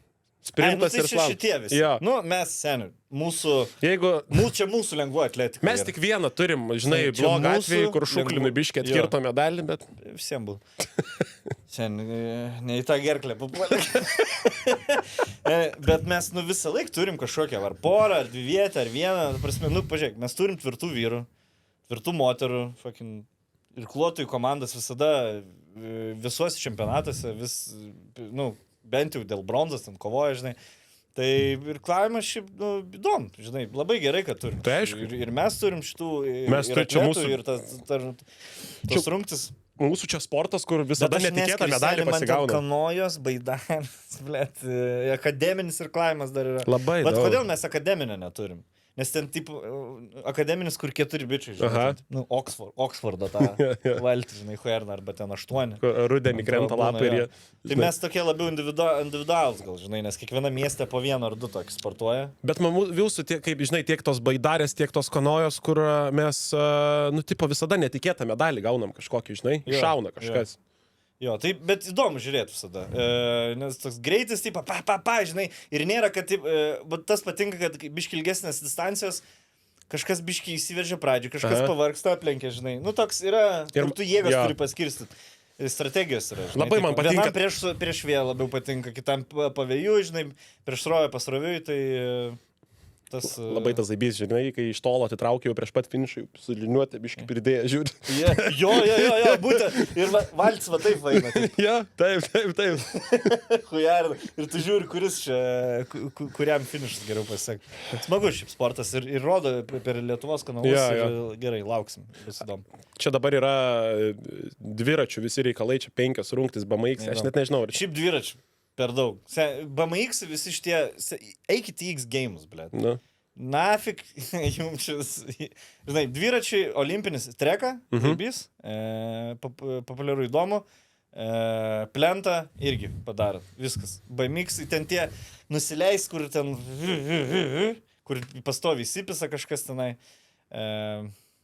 Sprintas ir slalom. Šitie visi. Nu, mes, seniai, mūsų lengvoji atletika. Mes tik vieną turim, žinai, blogą atvejį, kur šuklinui biškį atkirto medalį, bet... Visiems buvo. Čia ne į tą gerklę papuolė. Bet mes visą laiką turim kažkokią ar porą, ar dvivietę, ar vieną. Prasme, pažiūrėk, mes turim tvirtų vyrų, tvirtų moterų, ir klotojų komandas visada visuose čempionatuose, bent jau dėl bronzos ten kovoja, žinai. Tai ir klavimas šiaip, įdomu, žinai, labai gerai, kad turim. Tai aišku. Ir mes turim šitų, mes ir atletų, mūsų... ir tas rungtis. Mūsų čia sportas, kur visada netikėtą medalį pasigauna. Kanojos, baidanas, blėt, akademinis ir klavimas dar yra. Labai daug. Bet kodėl mes akademinę neturim? Nes ten, akademinis, kur 4 bičiai, žinai, Oksfordo tą valtį, žinai, Huerną, arba ten 8. Rudenį krenta lapai ir jie... Tai mes tokie labiau individualus, gal, žinai, nes kiekviena mieste po 1 ar 2 tokį sportuoja. Bet mūsų, kaip, žinai, tiek tos baidarės, tiek tos kanojos, kur mes, visada netikėtą medalį gaunam kažkokį, žinai, šauna kažkas. Jo, tai, bet įdomu žiūrėti visada, nes toks greitis, žinai, ir nėra, kad bet tas patinka, kad biški ilgesnės distancijos, kažkas biški įsiveržia pradžią, kažkas pavargsta aplenkia, žinai, toks yra, ir tu jėgas turi paskirstyti, strategijos yra, žinai. Labai man patinka. Vienam prieš vėją labiau patinka, kitam pavėjų, žinai, prieš srovę pasroviui, tai... Labai tas zaibys, žinai, kai iš tolo atitraukiau prieš pat finišą, suliniuoti, biški pridėję, žiūri. Jo, būtent. Ir valtis va taip vaina. Ja, taip. Hujarda. Ir tu žiūri, kuriam finišas geriau pasiek. Smagus šiaip sportas ir rodo per Lietuvos kanalus. Ir gerai, lauksim. Bus įdomu. Čia dabar yra dviračių visi reikalai, čia 5 rungtys BMX, aš net nežinau. Šiaip dviračių. Per daug. BMX visi šitie... Eikit į X Games, blėt. Nafik, jums šis... Žinai, dviračiai, olimpinis treka, laibys, populiaru įdomu, plentą irgi padarot. Viskas. BMX, ten tie nusileis, kur ten... Kur pastovi įsipisa kažkas tenai.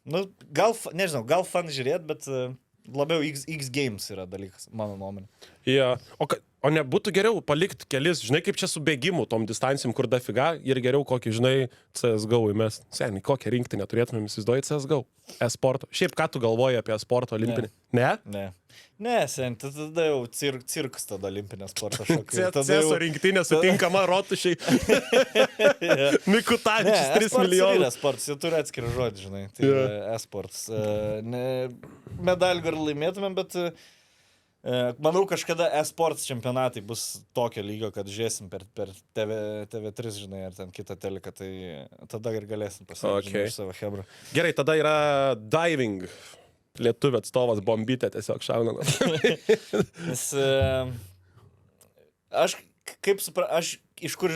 Nežinau, gal fan žiūrėt, bet labiau X Games yra dalykas, mano nuomonė. Ja. O nebūtų geriau palikti kelis, žinai, kaip čia su bėgimu tom distancijom, kur dafiga, ir geriau kokį, žinai, CSGO įmest. Seniai, kokią rinktinę turėtumėm įsivaizduoti CSGO? E-sporto. Šiaip, ką tu galvoji apie e-sporto olimpinį? Ne? Ne, sen, tada jau cirkas tada olimpinė sporto šokai. CSO rinktinė sutinkama rotušiai. Mikutavičius 3 milijonų. E-sportas, jau turi atskirą žodį, žinai. Tai e-sportas. Medalį gar laimėtumėm, bet... Manau, kažkada e-sports čempionatai bus tokio lygio, kad žiūrėsim per TV3, žinai, ar ten kitą teleką, tai tada ir galėsim pasirinkti iš savo hebrą. Gerai, tada yra diving. Lietuvio atstovas bombytė tiesiog šauna. Nes aš iš kur,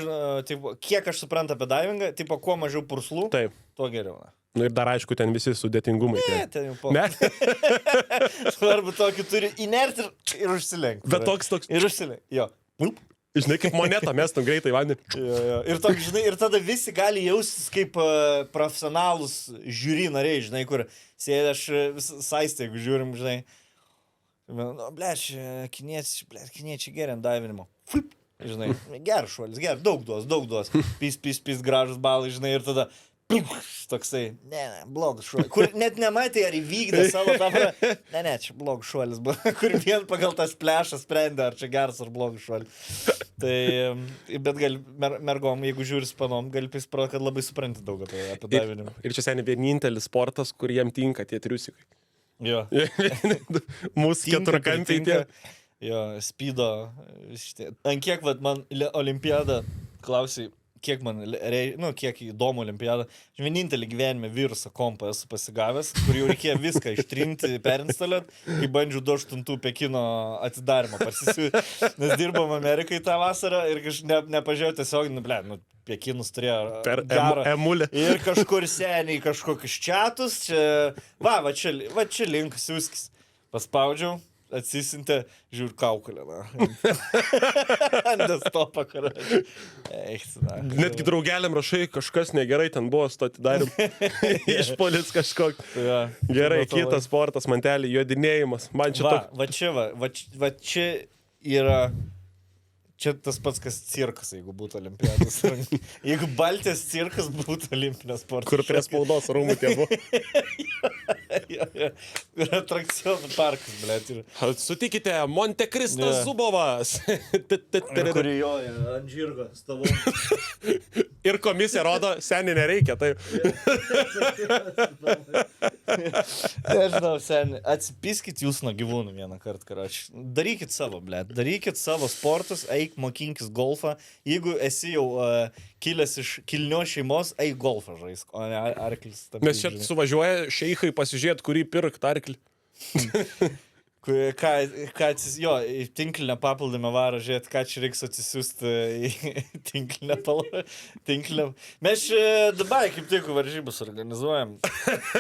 kiek aš suprantu apie divingą, kuo mažiau purslų, tuo geriau. Ir dar aišku, ten visi sudėtingumai. Ne, ten jau po. Ne? Svarbu tokį turi inerti ir užsilenk. Bet toks. Ir užsilenk, jo. Žinai, kaip monetą mestum greitai vandenį. Jo. Ir toks, žinai, ir tada visi gali jaustis kaip profesionalus žiūri nariai, žinai, kur sėdė aš saistė, jeigu žiūrim, žinai. Kiniečiai geriant davinimo. Žinai, geras šuolis, daug duos. Pys, gražus balai, žinai, ir tada... Toksai, blogas šuolis. Kur net nematai, ar įvykdė savo tą... Ne, čia blogas šuolis buvo. Kur vien pagal tas plešas sprendė, ar čia geras ar blogas šuolis. Tai, bet gal mergom, jeigu žiūri spanom, gali prispro, kad labai supranti daug apie davinimą. Ir čia seniai vienintelis sportas, kur jiem tinka tie triusikai. Jo. Mūsų keturkampiai tie. Jo, speedo. Ant kiek, man olimpiada klausai, kiek įdomu olimpiada. Vienintelį gyvenime virusą kompą esu pasigavęs, kur jau reikėjo viską ištrinti, perinstaliuoti, kai bandžiau 28 Pekino atidarimą parsisiūti. Nes dirbom Amerikai tą vasarą ir nepažiūrėjau tiesiog, Pekinus turėjo gerą emulę. Ir kažkur seniai kažkokius čiatus. Va čia link siūskis. Paspaudžiau. Atsisintė, žiūr kaukulę, Desktopa, karai. Netgi draugeliam rašai, kažkas negerai ten buvo su to atidarim. Išpolis kažkok. Gerai, kitas sportas, mantelį, jodinėjimas. Man čia va čia yra... Čia tas pats, kas cirkas, jeigu būtų olimpiadas. Jeigu Baltijos cirkas būtų olimpinės sportas. Kur prie spaudos rūmų tie buvo. Ir atrakcionų parkas, blėt. Sutikite, Monte Kristas Zubovas. Kurį joja ant žirgo stovau. Ir komisija rodo, seniai nereikia, taip. Nežinau, seniai, atsipiskit jūs nuo gyvūnų vieną kartą, karoči. Darykit savo, blėt. Darykit savo sportus, eik mokinkis golfą. Jeigu esi jau kilęs iš kilnios šeimos, eik golfą žaisk, o ne arklis. Nes čia suvažiuoja šeichai pasižiūrėti, kurį pirkt arklį. Jo, į tinklinę papildymą varo, žiūrėt, ką čia reiks atsisiųsti į tinklinę. Mes Dubai kaip tik varžybus organizuojam.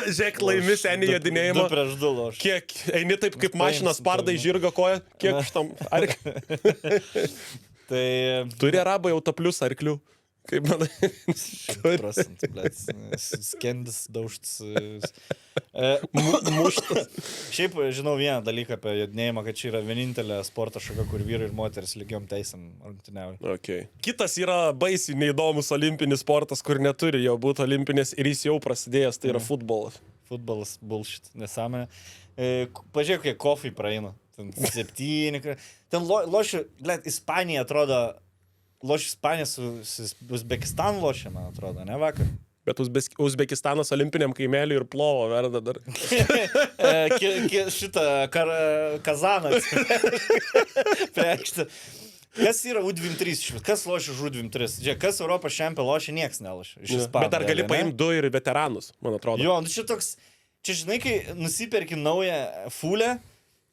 Žiūrėk, laimi senį jodinėjimą. 2 prieš 2 loš. Kiek, eini taip kaip mašinas spardai žirgo koją, kiek šitam arklį. Tai... Turi arabai autoplius arklių. Kaip manai? 100%, blėt. Skendis, daužtas. Muštas. Šiaip žinau vieną dalyką apie jodinėjimą, kad čia yra vienintelė sporto šaka, kur vyrai ir moteris lygiom teisėm rungtyniauja. Okay. Kitas yra baisiai neįdomus olimpinis sportas, kur neturi jau būti olimpinis ir jis jau prasidėjęs, tai yra futbolas. Futbolas bullshit, nesąmonė. Pažiūrėk, kokie kofai praeina. Ten 7. Ten lošiu, blėt, Ispanija atrodo... Loš Ispanija su Uzbekistanu lošia, man atrodo, ne vakar? Bet Uzbekistanas olimpiniam kaimeliui ir plovo verda dar. Šitą Kazaną priekštą. Kas yra U23? Kas lošia už U23? Žiūrėk, kas Europos čempionų lošia, nieks nelošia. Bet dar gali paimti 2 ir veteranus, man atrodo. Jo, nu čia toks... Čia žinai, kai nusiperki naują fulę,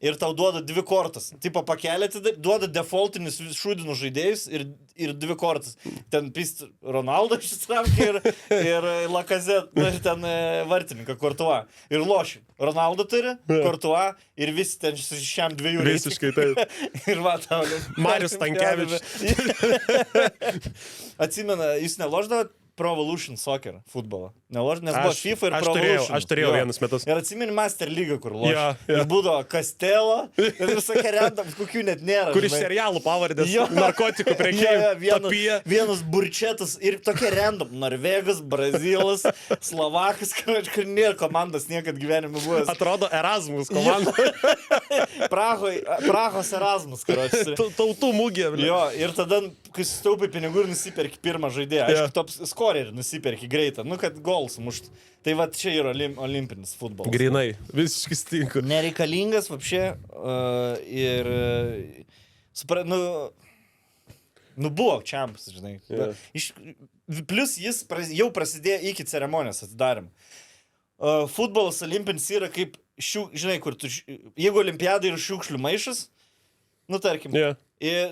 ir tau duoda 2 kortas. Tipo pakelė, duoda defaultinis šūdinų žaidėjus ir 2 kortas. Ten pist Ronaldo išsitraukė ir Lacazette, ir ten vartininką Courtois. Ir loši. Ronaldo turi, Courtois ir visi ten šiam 2 reikia. Visiškai taip. Ir va tau. Marius Stankevičius. Atsimena, jūs neloždavot Pro Evolution Soccer futbolą. Nes buvo FIFA ir Pro Evolution. Aš turėjau vienus metus. Ir atsimeni Master League, kur lošia. Ir būdavo Castelo, ir visokie random, kokių net nėra. Kur iš serialų pavardės, narkotikų prekėjų. Vienas burčetas ir tokie random. Norvegas, Brazilas, Slovakas, kur nėra komandos niekad gyvenime buvęs. Atrodo Erasmus komanda. Prahos Erasmus, karoči. Tautų mūgė. Jo, ir tada, kai sustaupai pinigų ir nusiperki pirmą žaidėją, aišku, top scorer nusiperki greitą, nu kad gol sumušt. Tai va čia yra olimpinis futbolas. Grinai, visiškai stinku. Nereikalingas vapšė ir buvo čempas, žinai. Plus jis jau prasidėjo iki ceremonijos atidarim. Futbolas olimpinis yra kaip, žinai, kur tu, jeigu olimpiadai yra šiukšlių maišas, nu tarkim,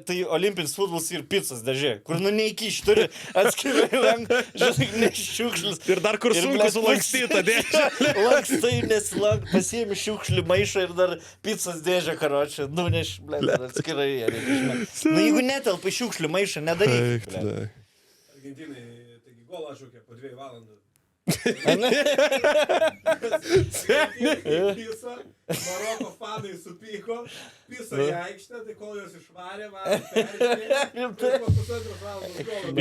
tai olimpinis futbolas ir picos dėžė, kur neįkiš, turi atskirai žinai, nešiukšlis. Ir dar kur sunku sulankstyta dėžė. Lankstai nesilank, pasiėmi šiukšlių maišą ir dar picos dėžę, karočią, nuneš, atskirai. Jeigu netelpa šiukšlių maišą, nedaryk. Argentinai, taigi golą šūkė po 2 valandų. Pisa, Maroko fanai supyko, piso į aikštę, tai kol jos išvarė,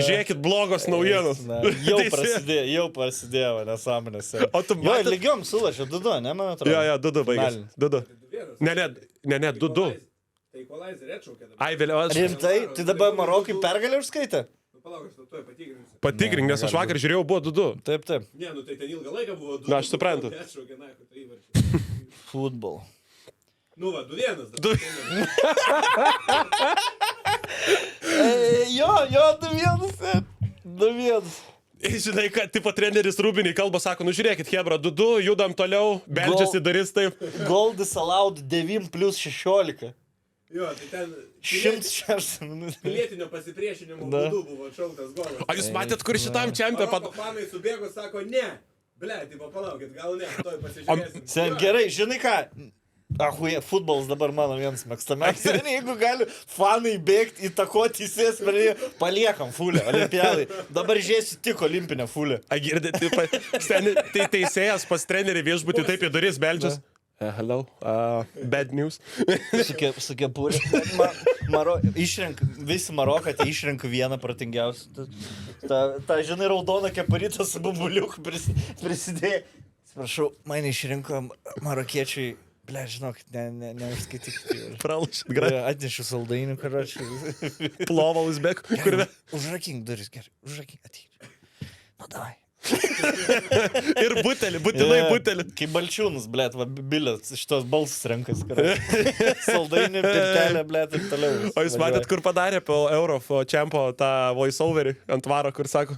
Žiūrėkit, blogos naujienos. Jau prasidėjo, nesąmonės. Jo, ir lygiom sulašė 2-2, ne, man atrodo? Jo, 2-2 baigės. 2-2. Ne, 2-2. Tai Equalizer atšaukė dabar. Ai, vėliau aš... Rimtai? Tai dabar Marokai pergalę užskaitė? Palauk, aš tuoj patikrinsiu. Patikrink, nes aš vakar žiūrėjau, buvo 2-2. Taip. Ne, nu tai ten ilgą laiką buvo 2-2. Na, aš suprantu. Atšaukė, na, kad tai įvarčiai. Futbol. Nu va, 2-1 dabar. Jo, 2-1. Žinai, kad tipo treneris Rūbiniai kalba, sako, nu žiūrėkit, Hebra, 2-2, judam toliau, beldžiasi darys taip. Gol disallowed 9+16. Jo, tai ten 106 minutės. pilietinio pasipriešinimo būdu buvo atšauktas golas. O jūs matėt, kur šitam čempė Maroko fanai subėgo, sako, ne. Ble, tipo, palaukit, gal ne, toj pasižiūrėsim. Sen gerai, žinai ką? Ahuje, futbolas dabar mano vienas mėgstamiausias. Jeigu gali fanai bėgti, įtakoti teisės, paliekam fulę, olimpiadai. Dabar žiūrėsiu tik olimpinę fulę. Girdė, tai teisėjas pas trenerį viešbutį taip į duris beldžias. Hello, bad news. Su kepurė. Visi Maroką, tai išrenka vieną protingiausių. Ta, žinai, raudona kepurytą su bumbuliuku prisidėjo. Atsiprašau, mane išrinko marokiečiai. Ble, žinok, neužskaitykite. Pralašyt, gerai. Atnešiu saldainių, karočiui. Plovą Uzbek. Užrakink duris, gerai. Užrakink, ateik. Nu, davai. Ir butelį, būtinai butelį. Kaip balčiūnus, blėt, va, bilės, šitos balsus renkas. Saldainį, pirtelę, blėt, ir toliau. O jūs matėt, kur padarė po Eurofo čempo tą voice-overį ant varo, kur sako,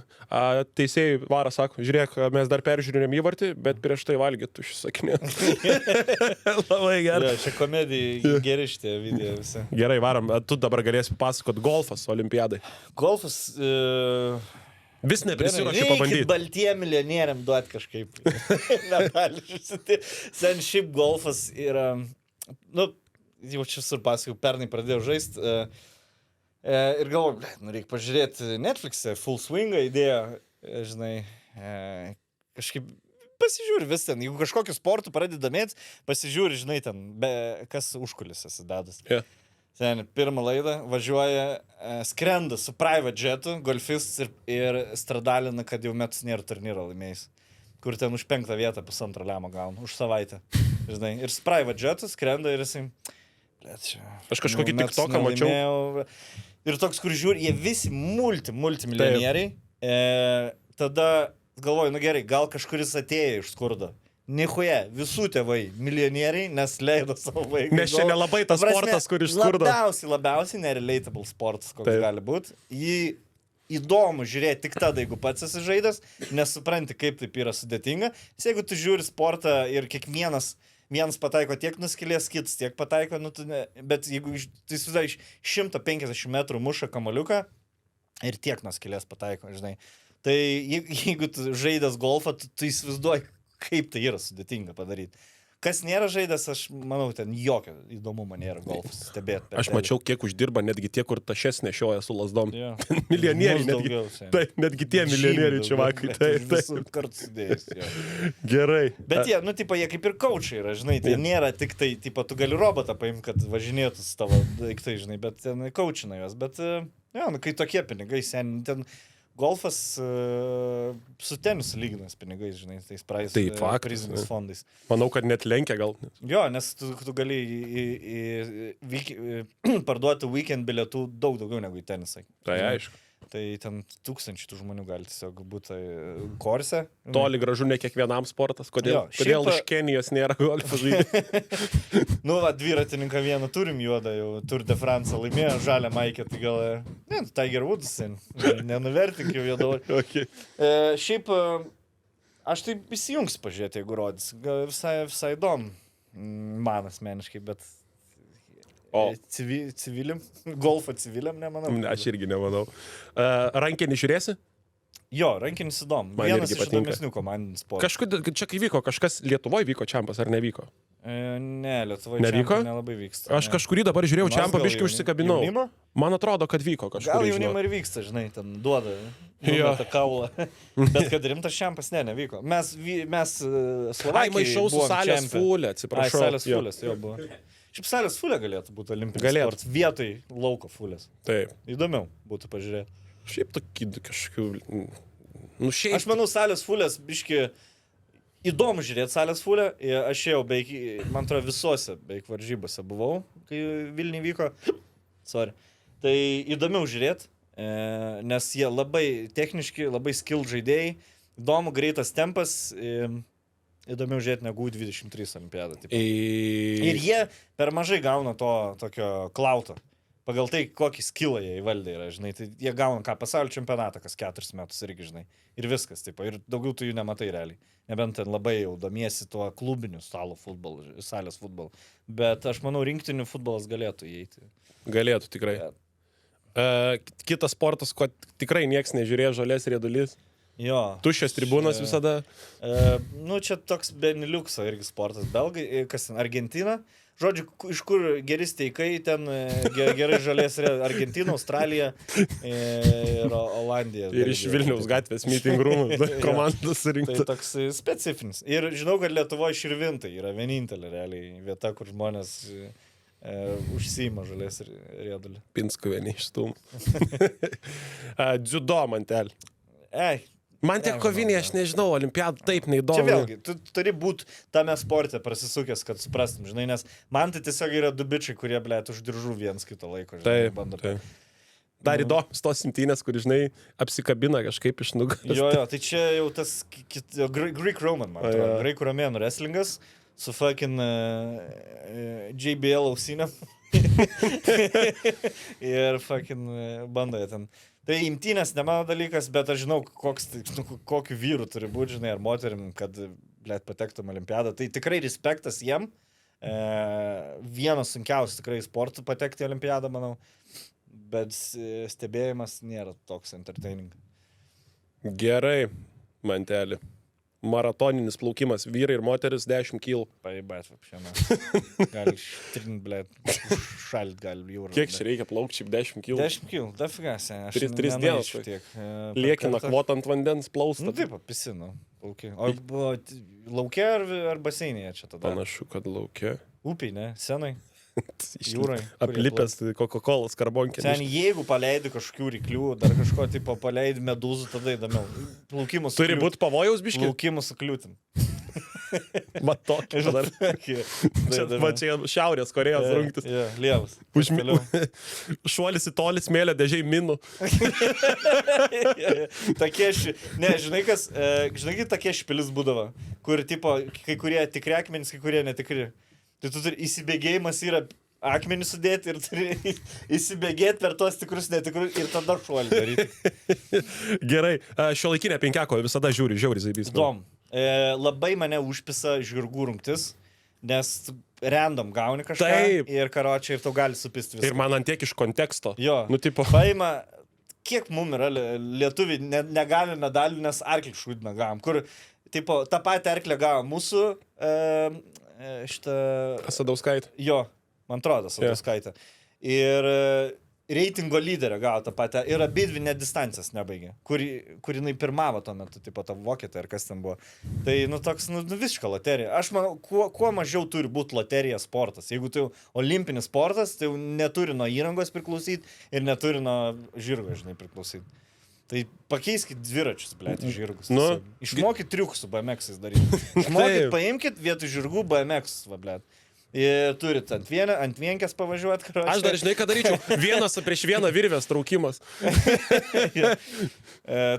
teisėjai varo sako, žiūrėk, mes dar peržiūrėjom įvartį, bet prieš tai valgyt tu šis sakinė. Labai gerai. Čia komedijai geri šitie video visi. Gerai, varom. Tu dabar galėsi pasakot golfas olimpiadai. Golfas... Vis neprisiruošiu pabandyti. Baltiem milijonieriam duot kažkaip. Sen šiaip golfas yra, nu, jau čia surpasakau, pernai pradėjau žaisti ir galvoju, reikia pažiūrėti Netflix'e, Full Swing'ą įdėjo, žinai, kažkaip pasižiūri vis ten, jeigu kažkokiu sportu pradedi domėtis, pasižiūri, žinai, ten, kas užkulisės įdedas. Yeah. Ten pirmą laidą važiuoja, skrenda su private jetu, golfistas ir stradalina, kad jau metus nėra turnyro laimėjęs. Kur ten už 5 vietą 1,5 lemo gauna, už savaitę. Žinai, ir su private jetu skrenda ir jisai... Aš kažkokį TikToką mačiau. Ir toks, kur žiūri, jie visi multimilijonieriai. Tada galvoju, nu gerai, gal kažkuris atėjo iš skurdo. Nichuja, visų tėvai milijonieriai, nes leido savo vaiką. Nes čia nelabai tas sportas, kur iš skurdo. Labiausiai nerelatable sportas, koks gali būti. Jį įdomu žiūrėti tik tada, jeigu pats esi žaidęs, nesupranti, kaip taip yra sudėtinga. Nes jeigu tu žiūri sportą ir vienas pataiko tiek nuskilės, kitas tiek pataiko, nu, bet jeigu tu įsivaizduoji iš 150 metrų muša kamaliuką ir tiek nuskilės pataiko, žinai. Tai jeigu tu žaidęs golfą, tu įsivaizduoji, kaip tai yra sudėtinga padaryti. Kas nėra žaidęs, aš manau, ten jokio įdomumo nėra golfas stebėti. Aš mačiau, kiek uždirba netgi tie, kur tašes nešioja su lasdom. Ja. Milijonieriai netgi. Taip, netgi tie milijonieriai čia vakai. Taip. Kartu sudėjus. Gerai. Bet jie, nu, tipo, jie kaip ir coachai yra, žinai, tai nėra tik tai, tipo, tu gali robotą paimti, kad važinėtų su tavo daiktai, žinai, bet ten coachina juos. Bet, ja, nu, kai tokie pinigai seni, ten... Golfas su tenisu lyginas pinigais, žinai, tais priziniais fondais. Manau, kad net lenkia gal. Jo, nes tu gali parduoti weekend bilietų daug daugiau negu į tenisą. Tai aišku. Tai ten 1000 tų žmonių gali tiesiog būti korse. Toli gražu ne kiekvienam sportas. Kodėl iš Kenijos nėra golfo žaidėjų? Nu, dviratininką vieną turim juodą, jau Tour de France laimėjo, žalią maikę, tai gal... Ne, Tiger Woods, nenuvertink jau jo dabar. Okay. Šiaip, aš taip įsijungsiu pažiūrėti, jeigu rodys. Visai įdomu, man asmeniškai, bet... Civiliam? Golfo civiliam, nemanau. Aš irgi nemanau. Rankinį žiūrėsi? Jo, rankinis įdomu. Vienas iš įdomesnių komandinių sportų. Kažkur, čia kai vyko, kažkas Lietuvoje vyko čempas, ar nevyko? Ne, Lietuvoje čempas nelabai vyksta. Aš kažkurį dabar žiūrėjau čempą, biškį užsikabinau. Jaunimo? Man atrodo, kad vyko kažkur. Gal jaunimo ir vyksta, žinai, ten duoda tą kaulą. Bet kad rimtas čempas, nevyko. Mes Slovakijai maišau su salės fulė, atsiprašau. Salės fulės, jo buvo. Šiaip salės fulė galėtų būti olimpinis sportas. Vietoj lauko fulės. Taip. Įdomiau būtų pažiūrėti. Šiaip tokį kažkokiu... Nu, šiaip... Aš manau, salės fulės biški įdomu žiūrėti salės fulę. Aš jau beveik, man atrodo, visose beveik varžybose buvau, kai Vilniui vyko. Sorry. Tai įdomiau žiūrėti, nes jie labai techniški, labai skill žaidėjai. Įdomu, greitas tempas. Įdomiau žiūrėti negu 23 olimpiadą. Ir jie per mažai gauna to tokio klauto. Pagal tai, kokį skillą jie įvaldė yra, žinai. Tai jie gauna ką pasaulio čempionatą, kas 4 metus irgi, žinai. Ir viskas, taip. Ir daugiau tu jų nematai realiai. Nebent ten labai jau domiesi tuo klubiniu salės futbolu. Bet aš manau, rinktinių futbolas galėtų įeiti. Galėtų, tikrai. Kitas sportas, ko tikrai nieks nežiūrėjo, žolės riedulys. Jo. Tuščias tribūnas visada. Nu, čia toks Beniliukso irgi sportas. Belgai, kas ten, Argentina. Žodžiu, iš kur geri steikai, ten gerai žalės Argentina, Australija ir Olandija. Ir iš Vilniaus gatvės meeting roomų komandos surinkta. Tai toks specifinis. Ir žinau, kad Lietuvoje Širvintai yra vienintelė realiai vieta, kur žmonės užsiima žalės riedulį. Pinskų vieni iš stumų. Dziudo mantelį. Man tie koviniai, aš nežinau, olimpiadų taip neįdomu. Čia vėlgi, tu turi būti tame sporte prasisukęs, kad suprastum, žinai, nes man tai tiesiog yra du bičiai, kurie, blėt, už diržų vienas kito laiko, žinai, bando. Dar įdomus tos imtynės, kur, žinai, apsikabina kažkaip iš nugaros. Jo, tai čia jau tas Greek Roman, man atrodo, Graikų romėnų wrestlingas su fucking JBL ausinėm. Ir fucking bando jie ten. Tai imtynės ne mano dalykas, bet aš žinau, kokiu vyru turi būti, žinai, ar moterim, kad, blėt, patektum olimpiadą. Tai tikrai respektas jiem. Vienas sunkiausias tikrai sportų patekti į olimpiadą, manau. Bet stebėjimas nėra toks entertaining. Gerai, mantelį. Maratoninis plaukimas. Vyrai ir moteris 10 kil. Paibėt, apšiame. Gali ištrint, blėt, šalit gali jūrą. Kiek čia reikia plaukti, šiaip 10 kil? 10 kil, dafiga, sen. 3 dienos. Lieki nakvot ant vandens plaustą. Nu taip, pisinu. O lauke ar baseinėje čia tada? Panašu, kad lauke. Upiai, ne? Senai. Jūrai. Aplipęs Coca-Cola skarbonkė. Sen, jeigu paleidi kažkokių ryklių, dar kažko tipo paleidi medūzų, tada įdomiau. Plaukimus. Turi būti pavojaus biškį? Plaukimus su kliūtim. Mat tokį. Čia Šiaurės Korejos rungtis. Lievas. Šuolis į tolį smėlio dėžiai minų. Ne, žinai kas, žinai, tokie špilis būdavo, kur tipo, kai kurie tikri akmenys, kai kurie netikri. Tai tu turi įsibėgėjimas yra akmenį sudėti ir turi įsibėgėti per tuos tikrus netikrus ir tada šuolį daryti. Gerai, šiuolaikinė penkiako visada žiūri, žiauri zaibys. Dom. Labai mane užpisa žirgų rungtis, nes random gauni kažką. Taip. Ir karočią ir tau gali supisti viską. Ir man ant tiek iš konteksto. Jo, nu, tipo... paima, kiek mum yra lietuviai negali medalių, nes arklį šūdina gavom. Kur, tipo, tą patį arklį gavom mūsų... Sadauskaitė. Jo, man atrodo, Sadauskaitė. Ir reitingo lyderio gavo tą patį. Ir abidvi net distancijas nebaigė. Kur jinai pirmavo tuo metu, tipo ta vokietė ar kas ten buvo. Tai, nu, toks, nu, visiška loterija. Aš manau, kuo mažiau turi būti loterija sportas. Jeigu tai olimpinis sportas, tai neturi nuo įrangos priklausyti ir neturi nuo žirgo, žinai, priklausyti. Tai pakeiskit dviračius, blėt, į žirgus. Nu, išmokit triukus su BMX-ais daryti. Išmokit, paimkit vietoj žirgų BMX, va, blėt. Ir turit ant vienkės pavažiuoti, karočią. Aš dar žinai, ką daryčiau. Vienas prieš vieną virvės traukimas.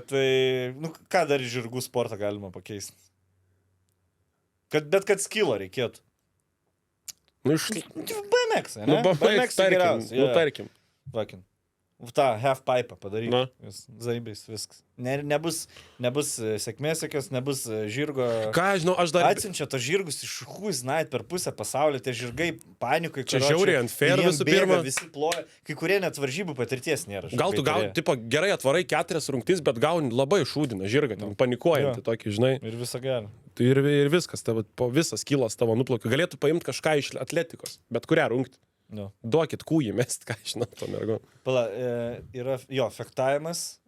Tai, nu, ką dar į žirgų sportą galima pakeisti? Bet kad skilo reikėtų. Nu, BMX, ne? Nu, BMX geriausiai. Nu, tarkim. Vakin. tą half pipe padaryti. Zaibais viskas. Nebus sėkmės jokios, nebus žirgo. Ką, žinau, aš dar... Atsiunčia to žirgus iš Huiznait per pusę pasaulio, tie žirgai panikai. Čia žiauriai unfair visų pirma. Visi ploja, kai kurie net varžybų patirties nėra. Gal tu gauni, tipo, gerai atvarai 4 rungtis, bet gauni labai šūdiną žirgą, ten panikuojantį tokį, žinai. Ir visą gerą. Ir viskas, tavo, po visas kilas tavo nuplaukia. Galėtų paimti kažką iš atletikos, bet kurią rungti. No. Duokit kūjį mest, ką žinau, to mergo. Pala, yra jo fektavimas,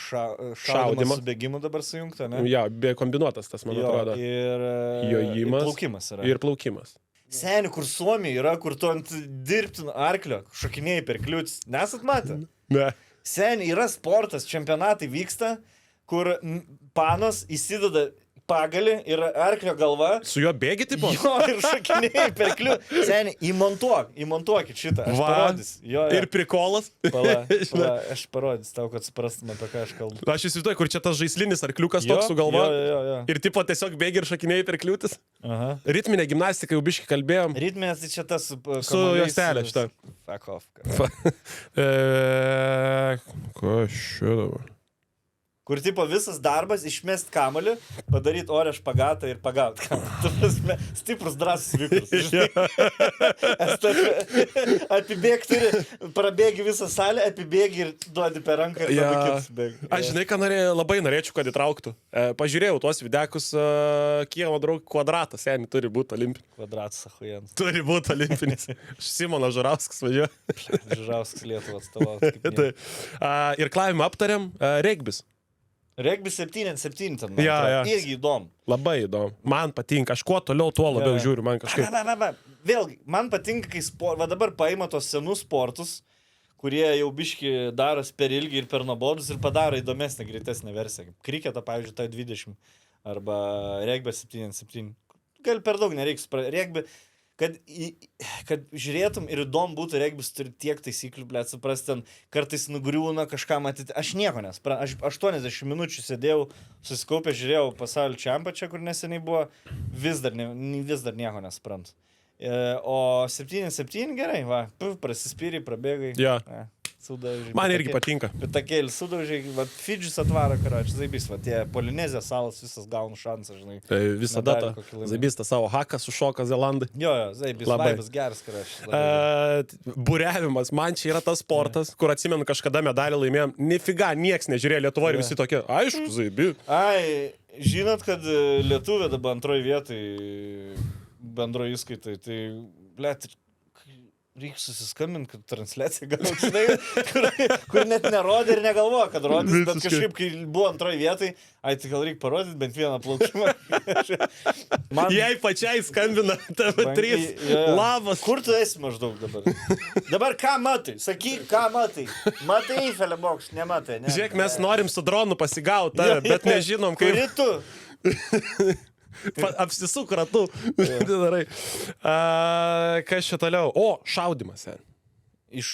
šaudimas su bėgimu dabar sujungta, ne? Jo, kombinuotas tas, man atrodo. Ir jojimas. Ir plaukimas yra. Ir plaukimas. Seniai, kur Suomija yra, kur tu ant dirbtino arklio šokinėjai per kliūtis. Nesat matę? Ne. Seniai, yra sportas, čempionatai vyksta, kur panos įsideda pagalį ir arklio galva. Su juo bėgi, tipo? Jo, ir šokinėjai per kliūtį. Seniai, įmontuokit šitą, aš parodysiu. Jo. Ir prikolas. Pala, aš parodysiu tau, kad suprastume, apie ką aš kalbu. Aš įsivaizduoju, kur čia tas žaislinis arkliukas toks su galva. Jo. Ir tipo tiesiog bėgi ir šokinėjai per kliūtis. Aha. Ritminė gimnastika, jau biškai kalbėjom. Ritminė, tai čia tas su juostelė šitą. Fuck off. Ko šio dabar? Kur tipo visas darbas išmest kamuolį, padaryti orę špagatą ir pagauti kamuolį. Stiprus drąsus vykus. Apibėg turi, prabėgi visą salę, apibėgi ir duodi per ranką ir tada kitus bėgi. Aš žinai, ką labai norėčiau, kad įtrauktų. Pažiūrėjau tuos videkus, Kijevo draugų kvadratas, seniai, turi būti olimpinis. Kvadratas, ahujens. Turi būti olimpinis. Simonas Žurauskas važiuoja. Žurauskas Lietuvą atstovauti. Ir klavimą aptariam, regbis. Regbis 7-7 ten. Ja. Irgi įdomu. Labai įdomu. Man patinka. Aš kuo toliau, tuo labiau žiūriu. Man kažkaip... Vėlgi, man patinka, kai va dabar paima tos senus sportus, kurie jau biški daros per ilgi ir per nuobodus ir padaro įdomesnę, greitesnę versiją. Kriketą, pavyzdžiui, tai 20 arba regbė 7-7. Gal per daug nereiks. Regbė, kad žiūrėtum ir įdomu būtų, regbis turi tiek taisyklių, blėt, suprasti, ten kartais nugriūna kažką matyti. Aš nieko aš 80 minučių sėdėjau, susikaupę, žiūrėjau pasaulio čempionatą, kur neseniai buvo, vis dar nieko nesuprantu. O 7-7 gerai, va, prasispyri, prabėgai. Ja. Sudaužiai. Man irgi patinka. Pitakėlį sudaužiai, va, Fidžis atvaro, karoči, zaibys, va, tie Polinezijos salos visas gauna šansą, žinai. Tai visada ta zaibys tą savo haką sušoka Zelandai. Jo, zaibys, vaibas geras, karoči. Buriavimas, man čia yra tas sportas, kur atsimenu kažkada medalį laimėjom, nifiga, nieks nežiūrėjo Lietuvoje ir visi tokie, aišku, zaibi. Ai, žinot, kad Lietuvė dabar antroji vietai bendroji įskaitai, tai, blėt, reikia susiskambinti, kad transliacija gal, žinai, kur net nerodė ir negalvoja, kad rodys, bet kažkaip, kai buvo antroji vietai, tai gal reikia parodyti bent vieną plaukimą. Jei pačiai skambina TV3, labas. Kur tu esi maždaug dabar? Dabar ką matai? Sakyk, ką matai? Matai Eifelio bokštą, nematai, ne? Žiūrėk, mes norim su dronu pasigauti tave, bet nežinom, kaip... Kuri tu? Apsisuk ratu. Kas čia toliau? O, šaudimas. Iš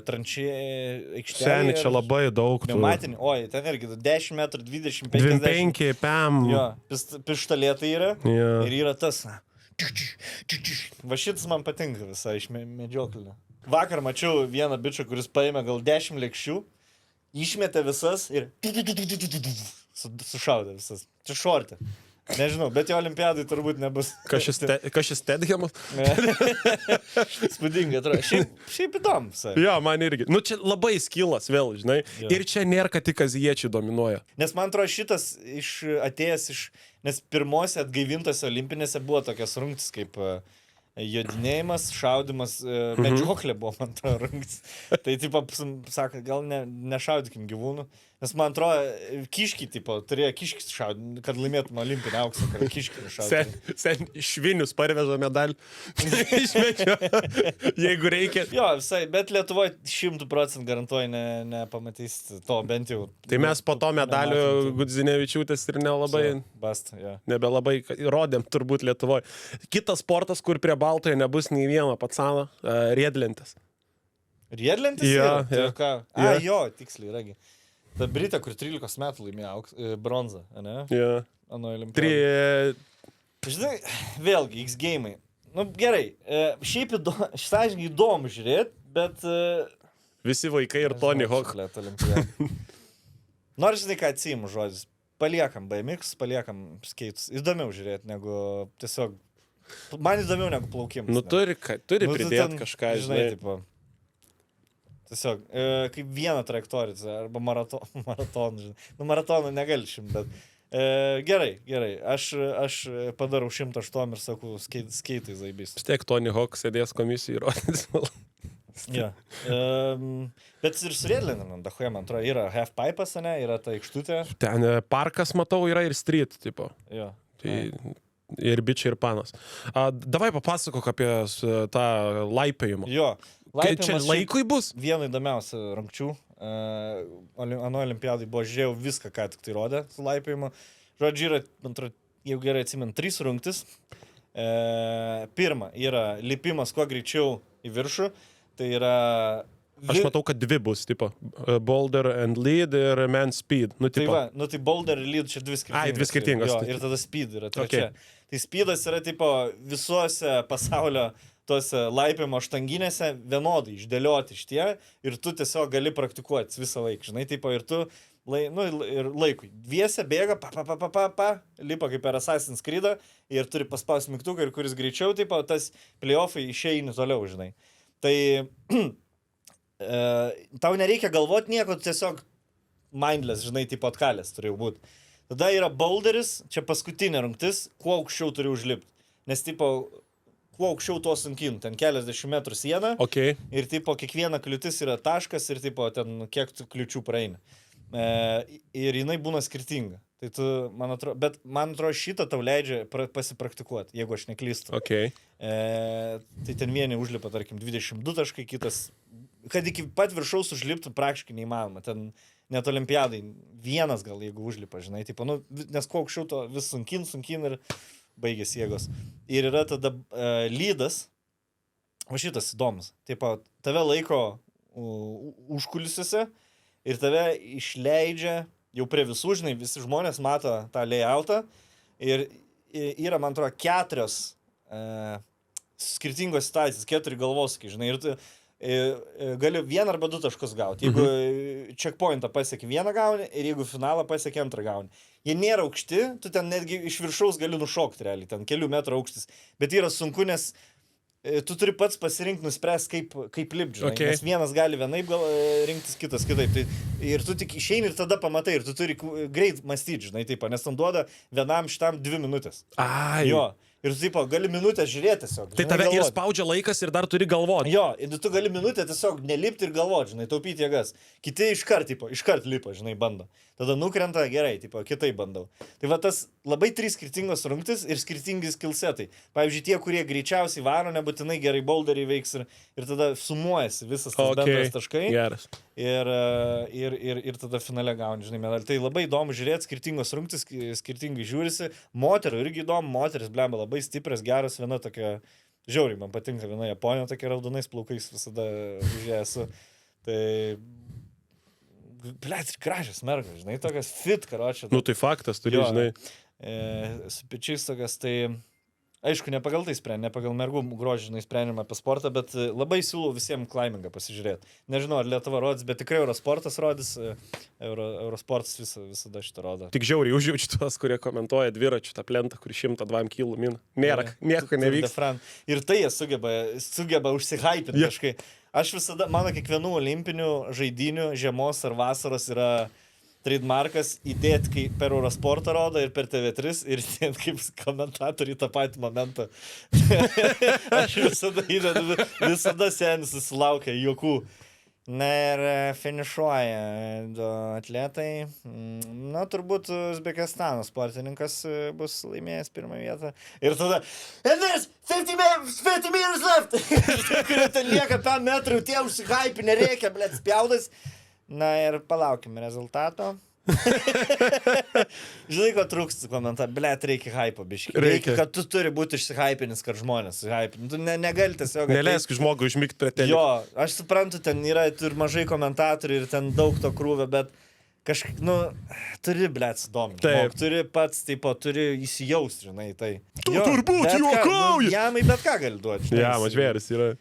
tranšėjų aikštelės. Seniai čia labai daug. Pneumatinį. Oi, ten irgi 10 metrų, 20, 50. 25, pam. Jo, pištolėtai yra. Ja. Ir yra tas. Va šitas man patinka visai iš medžioklinio. Vakar mačiau vieną bičą, kuris paėmė gal 10 lėkščių, išmetė visas ir sušaudė visas. Čia šortė. Nežinau, bet jo olimpiadai turbūt nebus. Kas šis Tedhemas? Spūdingai atrodo. Šiaip įdomu. Jo, man irgi. Nu, čia labai skilas vėl, žinai. Jo. Ir čia nėra, kad tik azijiečiai dominuoja. Nes man atrodo šitas atėjęs iš... Nes pirmose atgaivintose olimpinėse buvo tokias rungtis kaip jodinėjimas, šaudimas, medžioklė buvo, man atrodo, rungtis. Tai, tipo, sako, gal nešaudykim gyvūnų. Nes man atrodo, kiškį, tipo, turėjo kiškis šaudyti, kad laimėtume olimpinį auksą, kad kiškį šaudyti. Sen švinius parveža medalį. Išmečio, jeigu reikia. Jo, visai, bet Lietuvoje 100% garantuoju nepamatys to bent jau. Tai mes po to medalių Gudzinevičiūtės ir nelabai, basta, jo. Nebelabai rodėm turbūt Lietuvoje. Kitas sportas, kur prie Baltojo nebus nei vieno patsano, riedlentės. Riedlentės? Ja, ja. Jo, tiksliai, ragi. Ta Britė, kur 13 metų laimėjo bronzą, ne? Ja. Ano olimpiadą. Žinai, vėlgi, X-Game'ai. Nu, gerai, šiaip sąžininkai įdomu žiūrėti, bet... Visi vaikai ir Tony Hawk. Nors, žinai, ką atsiimu žodis. Paliekam BMX, paliekam skeitus. Įdomiau žiūrėti, negu tiesiog... Man įdomiau negu plaukimas. Nu, turi pridėti kažką, žinai. Tipo, tiesiog, kaip vieną trajektoriją, arba maratoną, žinai. Nu, maratoną negali 100, bet gerai. Aš padarau 108 ir sakau, skeitai zaibys. Vis tiek Tony Hawk sėdės komisijai ir rodys. Ja. Bet ir su riedlentėm, dahoje, man atrodo, yra halfpipas, ne, yra ta aikštutė. Ten parkas, matau, yra ir street, tipo. Jo. Tai ir bičiai, ir panas. Davai papasakok apie tą laipėjimą. Jo. Čia laikui bus? Viena įdomiausia rungčių. Ano olimpiadai buvo, žiūrėjau viską, ką tik tai rodė su laipėjimu. Žodžiu, yra, jeigu gerai atsimenu, 3 rungtis. Pirma yra lipimas kuo greičiau į viršų. Tai yra... Aš matau, kad 2 bus, tipo. Boulder and lead ir man speed. Nu, tipo. Tai boulder ir lead čia 2 skirtingos. Ai, 2 skirtingos. Jo, ir tada speed yra trečia. Okay. Tai speedas yra, tipo, visuose pasaulio tuose laipimo štanginėse vienodai išdėlioti šitie ir tu tiesiog gali praktikuoti visą laiką, žinai, tipo, ir tu ir laikui. Dviese bėga, lipa kaip per Assassin's Creed ir turi paspausti mygtuką ir kuris greičiau, tipo, tas playoffai išeini toliau, žinai. Tai tau nereikia galvoti nieko, tiesiog mindless, žinai, tipo atkalės turėjo būti. Tada yra boulderis, čia paskutinė rungtis, kuo aukščiau turi užlipti. Nes, tipo, kuo aukščiau to sunkin, ten keliasdešimt metrų siena. Okay. Ir, tipo, kiekviena kliūtis yra taškas ir, tipo, ten kiek kliūčių praeina. Ir jinai būna skirtinga. Tai tu, man atrodo, šitą tau leidžia pasipraktikuoti, jeigu aš neklystu. Okay. Tai ten vieni užlipa, tarkim, 22 taškai, kitas kad iki pat viršaus užliptų praktiškai neįmanoma. Ten net olimpiadai vienas gal, jeigu užlipa, žinai, tipo, nu, nes kuo aukščiau to vis sunkin ir baigės jėgos. Ir yra tada lydas, o šitas įdomus, tipo, tave laiko užkulisiuose ir tave išleidžia jau prie visų, žinai, visi žmonės mato tą layoutą ir yra, man atrodo, 4 skirtingos situacijas, 4 galvosūkiai, žinai, ir tu gali 1 arba 2 taškus gauti. Jeigu checkpointą pasieki 1 gauni ir jeigu finalą pasieki 2 gauni. Jie nėra aukšti, tu ten netgi iš viršaus gali nušokti realiai, ten kelių metrų aukštis, bet yra sunku, nes tu turi pats pasirinkti, nuspręsti, kaip lipti, žinai. Okay. Nes vienas gali vienaip rinktis, kitas kitaip. Tai, ir tu tik išeini ir tada pamatai, ir tu turi greit mąstyti, žinai, taip, nes tam duoda vienam šitam 2 minutės. Ai. Jo. Ir tu, taip, gali minutę žiūrėti tiesiog. Tai tave ir spaudžia laikas ir dar turi galvoti. Jo, ir tu gali minutę tiesiog nelipti ir galvoti, žinai, taupyti jėgas. Kiti iškart lipa, žinai, bando. Tada nukrenta, gerai, tipo, kitaip bandau. Tai va tas labai 3 skirtingos rungtis ir skirtingi skillsetai. Pavyzdžiui, tie, kurie greičiausiai varo, nebūtinai gerai boulderį veiks ir tada sumuojasi visas tas bendras taškai. Geras. Ir tada finale gauni, žinai, medalį. Tai labai įdomu žiūrėti, skirtingos rungtis, skirtingai žiūrisi. Moterų irgi įdomu, moteris, blemba, labai stiprios, geros, viena tokia, žiauriai, man patinka viena Japonija, tokia raudonais plaukais visada už ją esu. Tai, blėt, ir gražios mergas, žinai, tokias fit, karočią. Nu, tai faktas, turi, žinai. Su pečiais tokias, tai... Aišku, ne pagal tai sprendžiam, ne pagal mergų grožį, žinai, sprendžiam apie sportą, bet labai siūlau visiems climbingą pasižiūrėti. Nežinau, ar Lietuva rodys, bet tikrai Eurosportas rodys, Eurosportas visada šitą rodo. Tik žiauriai užjaučiu tuos, kurie komentuoja dviračių tą plentą, kur 102 kg min. Nėra, nieko nevyks. Ir tai jie sugeba užsihypinti kažkai. Aš visada, mano kiekvienų olimpinių žaidynių, žiemos ar vasaros yra trademarkas įdėti, kai per Eurosportą rodo ir per TV3 ir ten kaip komentatoriai tą patį momentą. Aš visada įdedu, visada senis susilaukia juokų. Na ir finišuoja 2 atletai. Na, turbūt Uzbekistano sportininkas bus laimėjęs 1 vietą. Ir tada, and there's 50 meters left! Kurie ten lieka 5 metrų, tie užsihypinę reikia, blėt, spjaudas. Na ir palaukim rezultato. Žinai, ko trūksta komentar, blėt, reikia hypo biškį. Reikia, kad tu turi būti išsihypinis, kad žmonės suhypini. Tu negali tiesiog... Neleisk žmogui užmigti prie teliko. Jo, aš suprantu, ten yra ir mažai komentatorių ir ten daug to krūvio, bet kažkaip, nu, turi, blėt, sudomint. Turi pats, taip, turi įsijausti, žinai, tai. Tu turbūt juokauji! Jamai bet ką gali duoti. Jam, žvėris yra.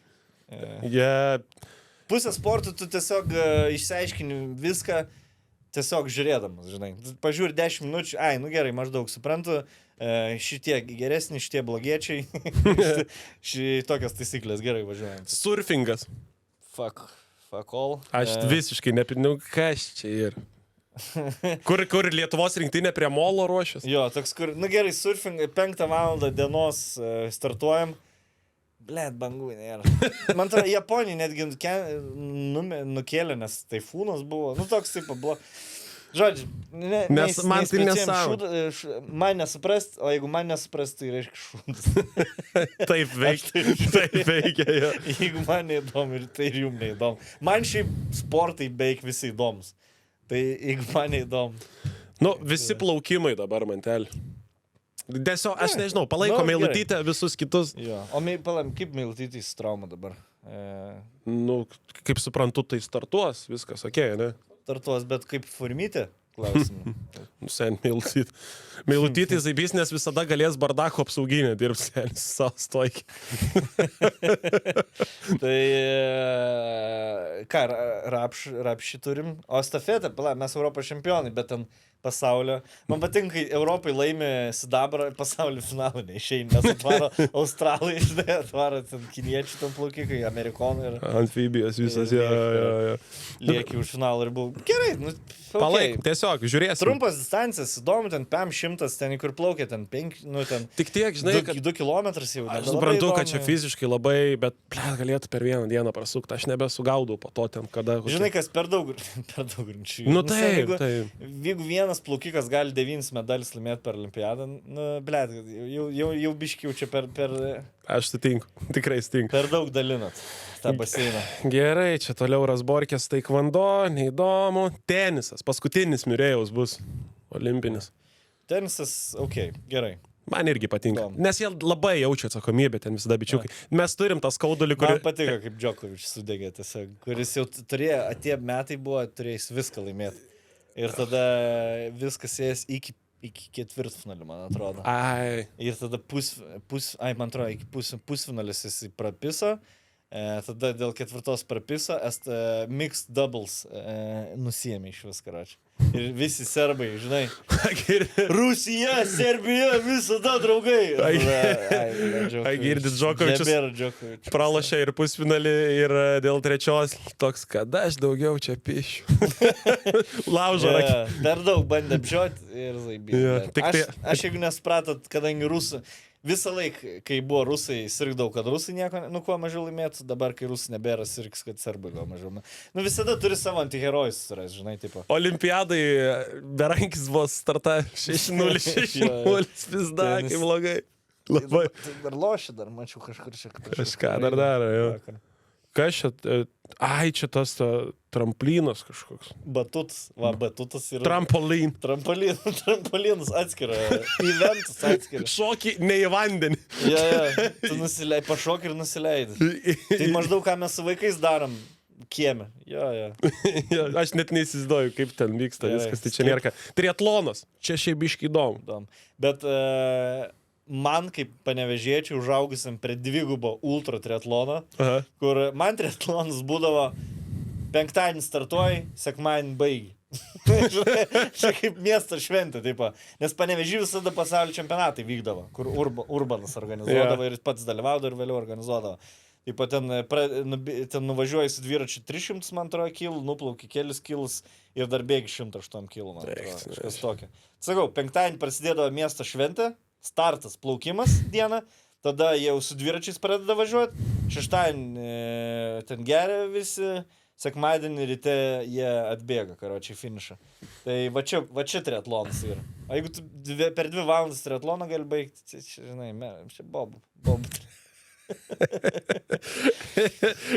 Pusę sportų tu tiesiog išsiaiškini viską tiesiog žiūrėdamas, žinai. Pažiūri 10 minučių, nu gerai, maždaug suprantu, šitie geresni, šitie blogiečiai, tokias taisyklės, gerai važiuojant. Surfingas. Fuck all. Aš visiškai nepinau, kas čia yra. Kur Lietuvos rinktinė prie molo ruošias? Jo, toks kur, nu gerai, surfing, 5 valandą dienos startuojam. Blet, bangų nėra. Man atrodo, Japonija netgi nukėlė, nes taifūnas buvo. Nu, toks taip buvo. Žodžiu, nes man tai nesąmonė. Man nesuprast, o jeigu man nesuprast, tai reiškia šūdas. Taip veikia, jo. Jeigu man neįdomu, tai ir jums neįdomu. Man šiaip sportai beveik visi įdomus. Tai jeigu man neįdomu. Nu, visi plaukimai dabar, mantelį. Tiesiog, aš nežinau, palaiko Meilutytę, visus kitus. Jo. O kaip Meilutytė trauma dabar? Nu, kaip suprantu, tai startuos, viskas, okei, ne? Startuos, bet kaip Formytė? Klausimą. Sen, Meilutytė. Meilutytė zaibys, nes visada galės bardako apsauginę dirbs, senis, savo stoikį. Tai, ką, rapšį turim? O stafetę, mes Europos čempionai, bet ten pasaulio. Man patinka, kai Europai laimi sidabrą, pasaulio finalą neišeina, nes atvaro Australai, žinai, atvaro ten kiniečių tam plaukikai, amerikonai ir... Amfibijos visas, jo. Lieki už finalą ir buvo. Gerai, nu, palaik, tiesiog, žiūrėsim. Trumpas distancijas, įdomu, ten 500, ten kur plaukia, ten 5, nu ten... Tik tiek, žinai, 2 kilometrus jau. Aš suprantu, kad čia fiziškai labai, bet, galėtų per 1 dieną prasukti, aš nebesugaudau po to ten, kada... Žinai, kas per daug rinčių. Nu taip. Jeigu vienas plaukikas gali 9 medalis laimėti per olimpiadą, nu, blėt, jau biškiau čia per... Aš sutinku, tikrai sutinku. Per daug dalinat. tą baseiną. Gerai, čia toliau Rasborkės taikvando, neįdomu. Tenisas, paskutinis Miurėjaus bus olimpinis. Tenisas, gerai. Man irgi patinka, Įdomu. nes jie labai jaučia atsakomybę, ten visada bičiukai. Mes turim tą skaudulį, Man kurį... patiko, kaip Djokovičius sudegė tiesiog, kuris jau turėjo, atie metai buvo, turėjęs viską laimėti. Ir tada viskas ėjęs iki ketvirtfinalio, man atrodo. Ai, Ir tada man atrodo, iki pusfinalis jis prapiso, tada dėl ketvirtos prapiso, mixed doubles nusijėmė iš viską, račią. Ir visi serbai, žinai, Rusija, Serbija, visada draugai. Ai, girdit, Djokovičius pralošė ir pusfinalį, ir dėl trečios toks, kada aš daugiau čia pišiu. Laužo rakį. Per daug bandė apžioti ir zaibyti. Yeah, Aš jeigu nespratot, kadangi rusų, visą laiką, kai buvo rusai, sirgdavau, kad rusai nieko, kuo mažiau laimėtų, dabar, kai rusai nebėra, sirgs, kad serbai gal mažiau. Visada turi savo antiherojus, žinai, tipo. Olimpiadai Berankis buvo starta 6-0, 6-0, pizda, kaip blogai. Labai. Dar lošia, dar mačiau kažkur čia. Kažką dar daro, jo. Kas čia? Ai, čia tas tramplinas kažkoks. Batutas yra. Trampolinas atskira. Eventas atskira. Šokį ne į vandenį. Tu pašok ir nusileidai. Tai maždaug ką mes su vaikais darom kieme. Aš net neįsivaizduoju, kaip ten vyksta viskas. Tai čia nėra ką. Triatlonas. Čia šiaip biškai įdomu. Bet man kaip panevežiečiai užaugusiam prie dvigubo ultra triatlono, kur man triatlonas būdavo penktadienį startuoji, sekmadienį baigi. Čia kaip miesto šventė, taip. Nes Panevėžy visada pasaulio čempionatai vykdavo, kur Urbanas organizuodavo ir pats dalyvaudavo ir vėliau organizuodavo. Taip ten nuvažiuoji su dviračiu 300, man atrodo, kilų, nuplauki kelis kilus ir dar bėgi 108 kilų, man atrodo. Kažkas tokia. Sakau, penktadienį prasidėdavo miesto šventė, startas plaukimas dieną, tada jau su dviračiais pradeda važiuoti, šeštadienį ten geria visi, sekmadienį ryte jie atbėga, karočiai, finišą. Tai va čia triatlonas yra. O jeigu tu per 2 valandas triatloną gali baigti, žinai, čia bobu.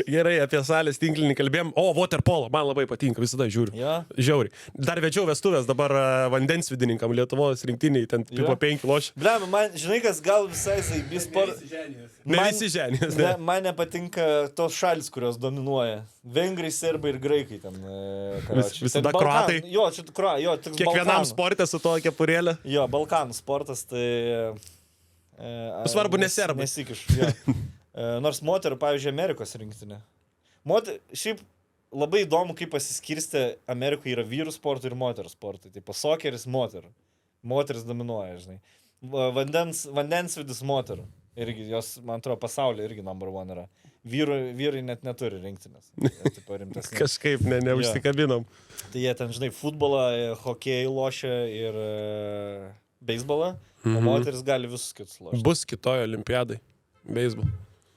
Gerai, apie salės tinklinį kalbėjom. O, waterpolo, man labai patinka, visada žiūriu. Žiauriai. Dar vedžiau vestuvės dabar vandensvidininkam Lietuvos rinktiniai, ten po 5 lošia. Blem, man, žinai, kas gal visai zaibis Visi ženijos. Man nepatinka tos šalis, kurios dominuoja. Vengrai, serbai ir graikai ten. Visada kroatai. Jo, čia kroatai. Kiekvienam sportė su to kepurėlė. Jo, Balkanų sportas, tai... Svarbu neserbai. Nesikiš, nors moterų, pavyzdžiui, Amerikos rinktinė. Šiaip labai įdomu, kaip pasiskirstė Amerikoje yra vyrų sportų ir moterų sportai. Tai sokeris moterų. Moteris dominuoja, žinai. Vandensvidis moterų. Irgi, jos, man atrodo, pasaulyje irgi number 1 yra. Vyrai net neturi rinktinės. Kažkaip neužsikabinom. Tai jie ten, žinai, futbolą, hokėjį lošia ir beisbolą. O moteris gali visus kitus lošti. Bus kitoj olimpiadai. Beisbol.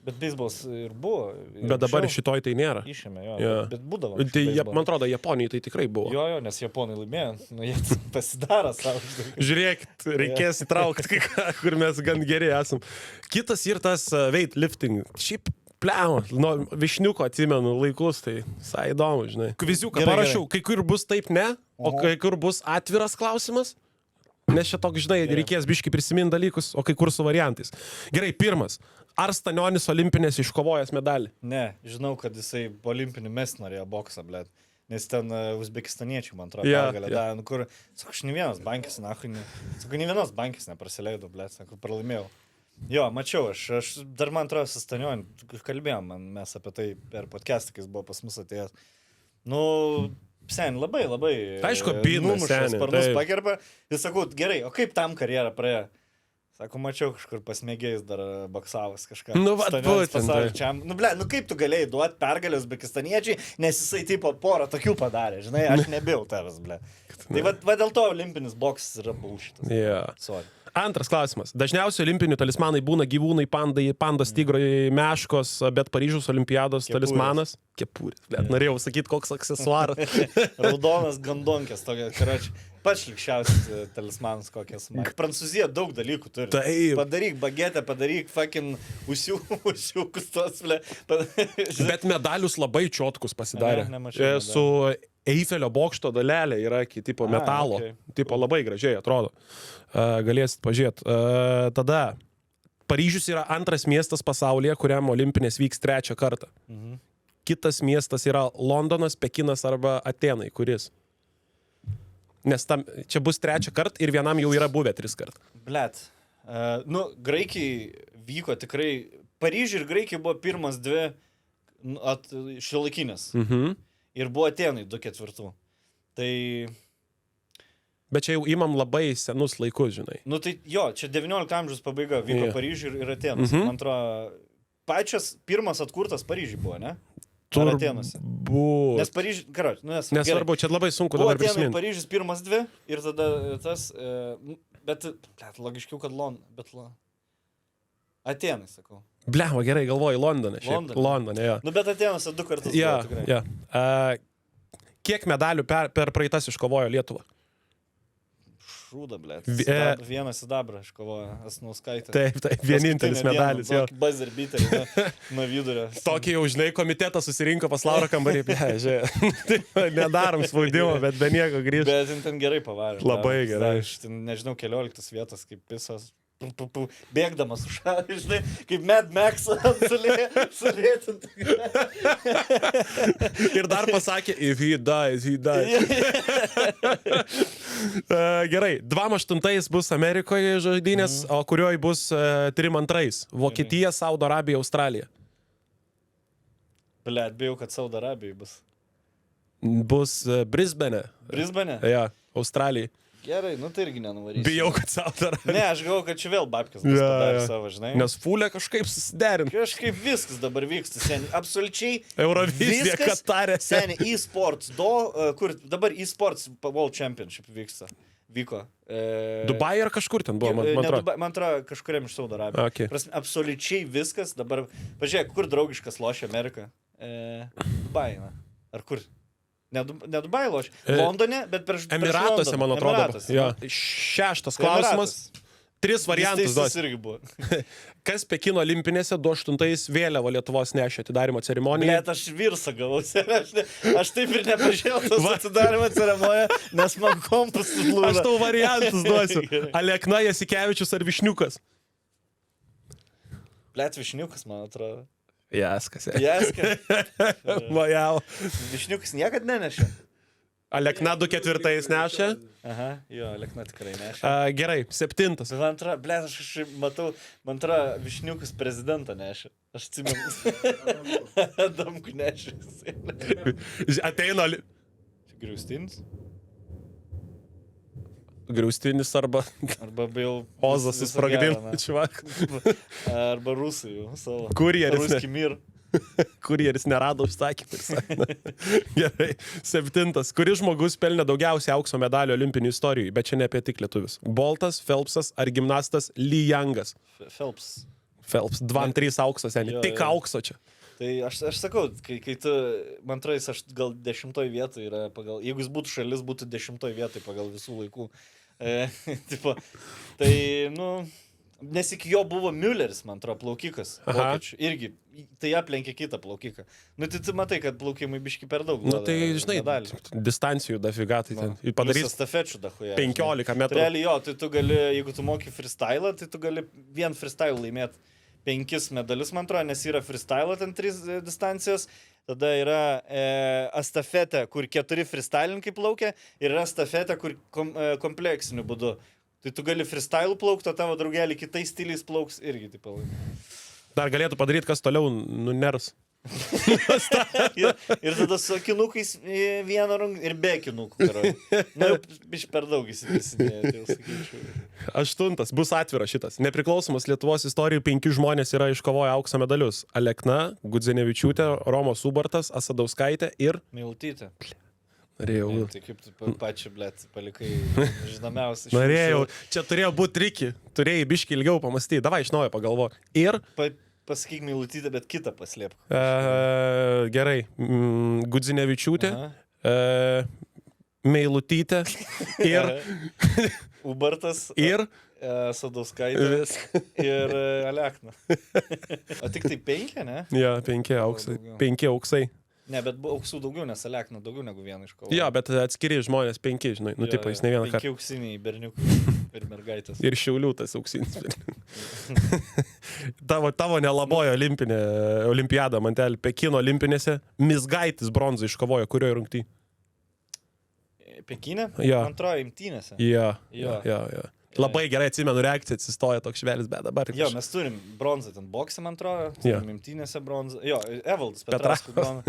Bet beisbolas ir buvo. Bet dabar šitoj tai nėra. Išėmė, bet būdavo. Tai, man atrodo, Japonijai tai tikrai buvo. Jo, nes Japonai laimėjo. Jie pasidaro savo. Žiūrėkit, reikės įtraukti kai ką, kur mes gan geri esam. Kitas ir tas weightlifting. Šiaip pliau, nuo Višniuko atsimenu laikus, tai visai įdomu, žinai. Kviziuką parašiau, kai kur bus taip ne, o kai kur bus atviras klausimas. Nes čia toks, žinai, reikės biškai prisiminti dalykus, o kai kur su variantais. Gerai, pirmas. Ar Stanionis olimpinės iškovojęs medalį? Ne, žinau, kad jisai olimpinį mes norėjo boksą, blėt. Nes ten uzbekistaniečiai, man atrodo, pergalė. Da, kur, sako, aš ne vienas bankis, sako, ne vienas bankis neprasileido, blėt, sako, pralaimėjau. Jo, mačiau, aš dar, man atrodo, su Stanioniu kalbėjom, mes apie tai per podcastą, kai jis buvo pas mus atėjęs. Sen, labai. Aišku, binas, sen. Sparnus pakerpa. Ir sakau, gerai, o kaip tam karjerą praėjo? Sako, mačiau kažkur pasmėgėjus dar boksavas kažką. Būtent. Kaip tu galėjai duoti pergalę uzbekistaniečiai, nes jisai tipo porą tokių padarė, žinai, aš nebėjau tavęs, ble. Tai va dėl to olimpinis boksas yra bullshitas. Sorry. Antras klausimas. Dažniausiai olimpinių talismanai būna gyvūnai, pandas, tigrai, meškos, bet Paryžiaus olimpiados talismanas. Kepurės. Norėjau sakyti, koks aksesuaras. Raudonas gandonkės, tokia, karoči. Pats šlikščiausias talismanas kokias. Prancūzija daug dalykų turi. Taip. Padaryk bagetę, padaryk fucking usiukus tos, ble. Bet medalius labai čiotkus pasidarė. Ne, nemačiau Su Eifelio bokšto dalelė yra tipo metalo. Okay. Tipo labai gražiai atrodo. Galėsit pažiūrėti. Tada Paryžius yra antras miestas pasaulyje, kuriam olimpinės vyks 3 kartą. Kitas miestas yra Londonas, Pekinas arba Atenai. Kuris? Nes čia bus 3 kartą ir vienam jau yra buvę 3 kartų. Blet. Graikijai vyko tikrai. Paryžiui ir Graikijai buvo pirmas 2 šiuolaikinės. Ir buvo Atenai 2 4. Tai... Bet čia jau imam labai senus laikus, žinai. Nu tai jo, čia 19 amžiaus pabaiga vyko Paryžiui ir Atenas. Man atrodo, pačias pirmas atkurtas Paryžiui buvo, ne? Ar Atenuose? Nes Paryžiui, karoči, nesvarbu, čia labai sunku dabar prisiminti. Paryžius pirmas 2 ir tada tas, bet, logiškiau, kad Atenai, sakau. Blema, gerai, galvoju, Londone. Londone, jo. Nu, bet Atenuose 2 kartus buvo tikrai. Ja. Kiek medalių per praeitas iškovojo Lietuva? Šrūda, blėt. Vieną sidabrą iškovojo Asnauskaitė. Taip, vienintelis medalis. Buzzer beater nuo vidurio. Tokį jau, žinai, komitetą susirinko pas Laurą kambarį. Nedarom spaudimo, bet be nieko grįžti. Bet ten gerai pavarė. Labai gerai. Aš nežinau, 14 vietas, kaip visas. Bėgdamas už šalį, žinai, kaip Mad Max sulėtinti. Ir dar pasakė, if he dies, he dies. Gerai, 28 bus Amerikoje žaidynės, o kurioj bus 32. Vokietija, Saudo Arabija, Australija. Blet, bijau, kad Saudo Arabijai bus. Bus Brisbane. Brisbane? Ja, Australijai. Gerai, nu tai irgi nenuvarysiu. Bijau, kad Saudo Arabija. Ne, aš galvoju, kad čia vėl babkės bus padarė savo, žinai. Nes fulė kažkaip susiderint. Kažkaip viskas dabar vyksta, seniai. Absoliučiai Eurovizija, Katarė. Seniai, e-sports, kur dabar e-sports World Championship vyko. Dubai ar kažkur ten buvo, man atrodo. Man atrodo, kažkuriam iš Saudo Arabijos. Okay. Absoliučiai viskas dabar. Pažiūrėk, kur draugiškas lošia Amerika? Dubai, na. Ar kur? Ne Dubai lošia. Londone, bet prieš Emiratuose, man atrodo. Jo. 6 klausimas. 3 variantus duosiu. Kas Pekino olimpinėse 28 vėliavą Lietuvos nešė atidarimo ceremoniją? Net aš virsą gavau. Aš taip ir nepažiūrėjau tos atidarimo ceremoniją, nes man kompas sužlūžo. Aš tau variantus duosiu. Alekna, Jasikevičius ar Višniukas? Blet, Višniukas, man atrodo. Jaskas. Vajau. Višniukas niekad nenešė. Alekna 2/4 nešė. Aha, jo, Alekna tikrai nešė. Gerai, 7. Man atrodo, blėt, aš matau, man atrodo, Višniukas prezidentą nešė. Aš atsimenu. Adamku nešė. Ateina... Griaustinis? Griaustinis arba... Arba jau... Ozas susprogdino, čivak. Arba rusai jau savo. Kurjeris. Ruski mir. Kurjeris nerado užsakymą. Gerai. 7. Kuris žmogus pelnė daugiausiai aukso medalių olimpinių istorijų, bet čia ne apie tik lietuvis. Boltas, Phelpsas ar gimnastas Lee Youngas? Phelps. 2-3 auksas, seniai. Tik aukso čia. Tai aš sakau, kai tu, man atrodo, aš gal 10 vietoj yra pagal, jeigu jis būtų šalis, būtų 10 vietoj pagal visų laikų. Tipo, tai, nu, nes iki jo buvo Mülleris, man atrodo, plaukikas. Vokiečių. Irgi, tai aplenkė kitą plaukiką. Nu, tai tu matai, kad plaukimai biški per daug. Nu, tai, žinai, distancijų dafiga, tai ten padarys stafečių dahuja. 15 metrų. Realiai jo, tai tu gali, jeigu tu moki freestyle, tai tu gali vien freestyle laimėti 5 medalius, man atrodo, nes yra freestyle ten 3 distancijos, tada yra estafetė, kur 4 freestylininkai plaukia ir yra estafetė, kur kompleksiniu būdu. Tai tu gali freestyle plaukti, o tavo draugelį kitais stiliais plauks irgi taip palaimė. Dar galėtų padaryti, kas toliau nuners. ir tada su akinukais vieną rungą ir be akinukų. Na, jau biš per daug įsipisinėjo, tai jau sakyčiau. 8. Bus atviras šitas. Nepriklausomas Lietuvos istorijų 5 žmonės yra iškovoję aukso medalius. Alekna, Gudzenevičiūtė, Romas Subartas, Asadauskaitė ir... Miltytė. Norėjau. Tai kaip tu pačiu, blėt, palikai žinomiausiai. Norėjau. Čia turėjo būti triki. Turėjai biškį ilgiau pamastyti. Davai iš naujo pagalvo. Ir... Pasakyk Milutytę, bet kitą paslėpk. Gerai. Gudzenevičiūtė, Meilutytė ir... Ubartas, ir... Sadauskaitė ir Alekna. O tik tai 5, ne? Jo, 5 auksai. Daugiau. 5 auksai. Ne, bet auksų daugiau, nes Alekna daugiau negu vieną iškovojo. Jo, bet atskiri žmonės 5, žinai. Nu, tipo, jis ne vieną 5 kartą. auksiniai berniukai ir mergaitės. Ir Šiaulių tas auksinis. tavo nelabojo olimpiada, mantel, Pekino olimpinėse. Misgaitis bronzą iškovojo, kurioje rungty? Pekinė? Jo. Antrojo imtynėse. Jo. Jo. Labai gerai atsimenu reakciją, atsistoja toks švelis, bet dabar... Jo, mes turim bronzą ten boksą, man atrodo, Jo. imtynėse bronzą. Jo, Evaldas Petrauskas. bronzą.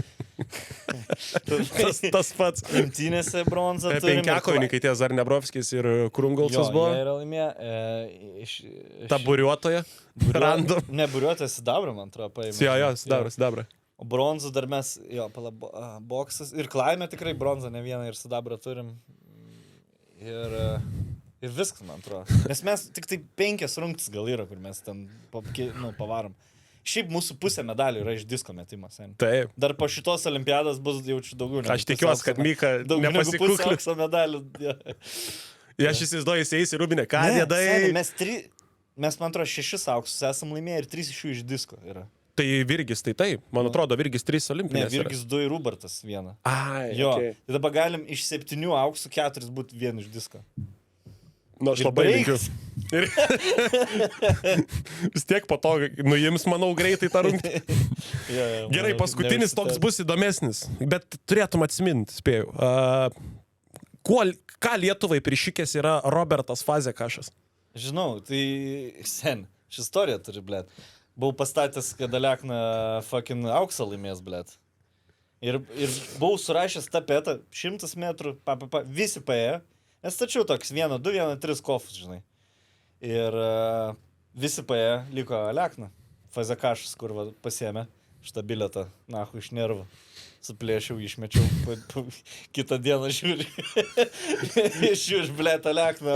tas pats. Imtynėse bronzą turim. Penkiakovininkai tie Zarnebrovskis ir Krungolcas buvo. Jie yra laimėję. Ta buriuotoja. Random. Ne, buriuotojas sidabrą, man atrodo, paėmė. Jo, sidabra. O bronzą dar mes, boksas ir klaime tikrai bronzą ne vieną ir sidabrą turim. Ir viskas, man atrodo. Nes mes tik tai 5 rungtis gal yra, kur mes ten pavarom. Šiaip mūsų pusė medalių yra iš disko metimo. Taip. Dar po šitos olimpiados bus jaučiu daugiau. Aš tikiuosi, kad Mika nepasikuklė. Aukso medalių. Aš įsivaizduoju, jis eis į Rūbinę. Ką dėdai? Mes, man atrodo, 6 auksus esam laimėję ir 3 iš jų iš disko yra. Tai Virgis, tai taip. Man atrodo, Virgis 3 olimpinės. Ne, Virgis 2 ir Ubartas 1. Ai, jo. Okay. Tai dabar galim iš 7 auksų 4 būti vien iš disko. Nu, aš labai linkiu. Vis tiek po to nuims, manau, greitai tą rungtį. Gerai, paskutinis toks bus įdomesnis, bet turėtum atsiminti, spėjau. Ką Lietuvai prišykęs yra Robertas Fazekašas? Žinau, tai ši istorija turi, blėt. Buvau pastatęs, kad Alekna fucking auksą laimės, blėt. Ir buvau surašęs tapetą 100 metrų, visi paėjo. Nes stačiau toks 1, 2, 1, 3 kofus, žinai. Ir visi paėjo, liko Alekna. Fazekašas, kur pasiėmė šitą biletą, nahu, iš nervų. Suplėšiau, išmečiau, kitą dieną žiūri. Žiūri, blėt, Alekna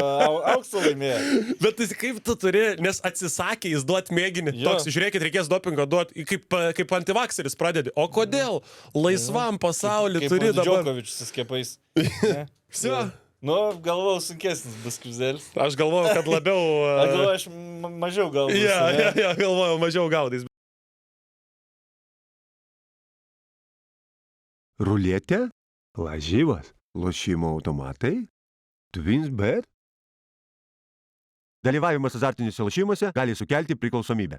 auksą laimėjo. Bet tai kaip tu turi, nes atsisakė jis duoti mėginį. Jo. Toks, žiūrėkit, reikės dopingo duoti, kaip antivakseris pradedi. O kodėl? Laisvam pasauliu turi dabar. Džokovičius su skiepais. Visi. Nu, galvojau, sunkesnis bus krizelis. Aš galvojau, kad labiau... Aš galvojau, aš mažiau gaudais. Ja, galvojau, mažiau gaudais. Ruletė, lažybos, lošimo automatai, TwinsBet. Dalyvavimas azartiniuose lošimuose gali sukelti priklausomybę.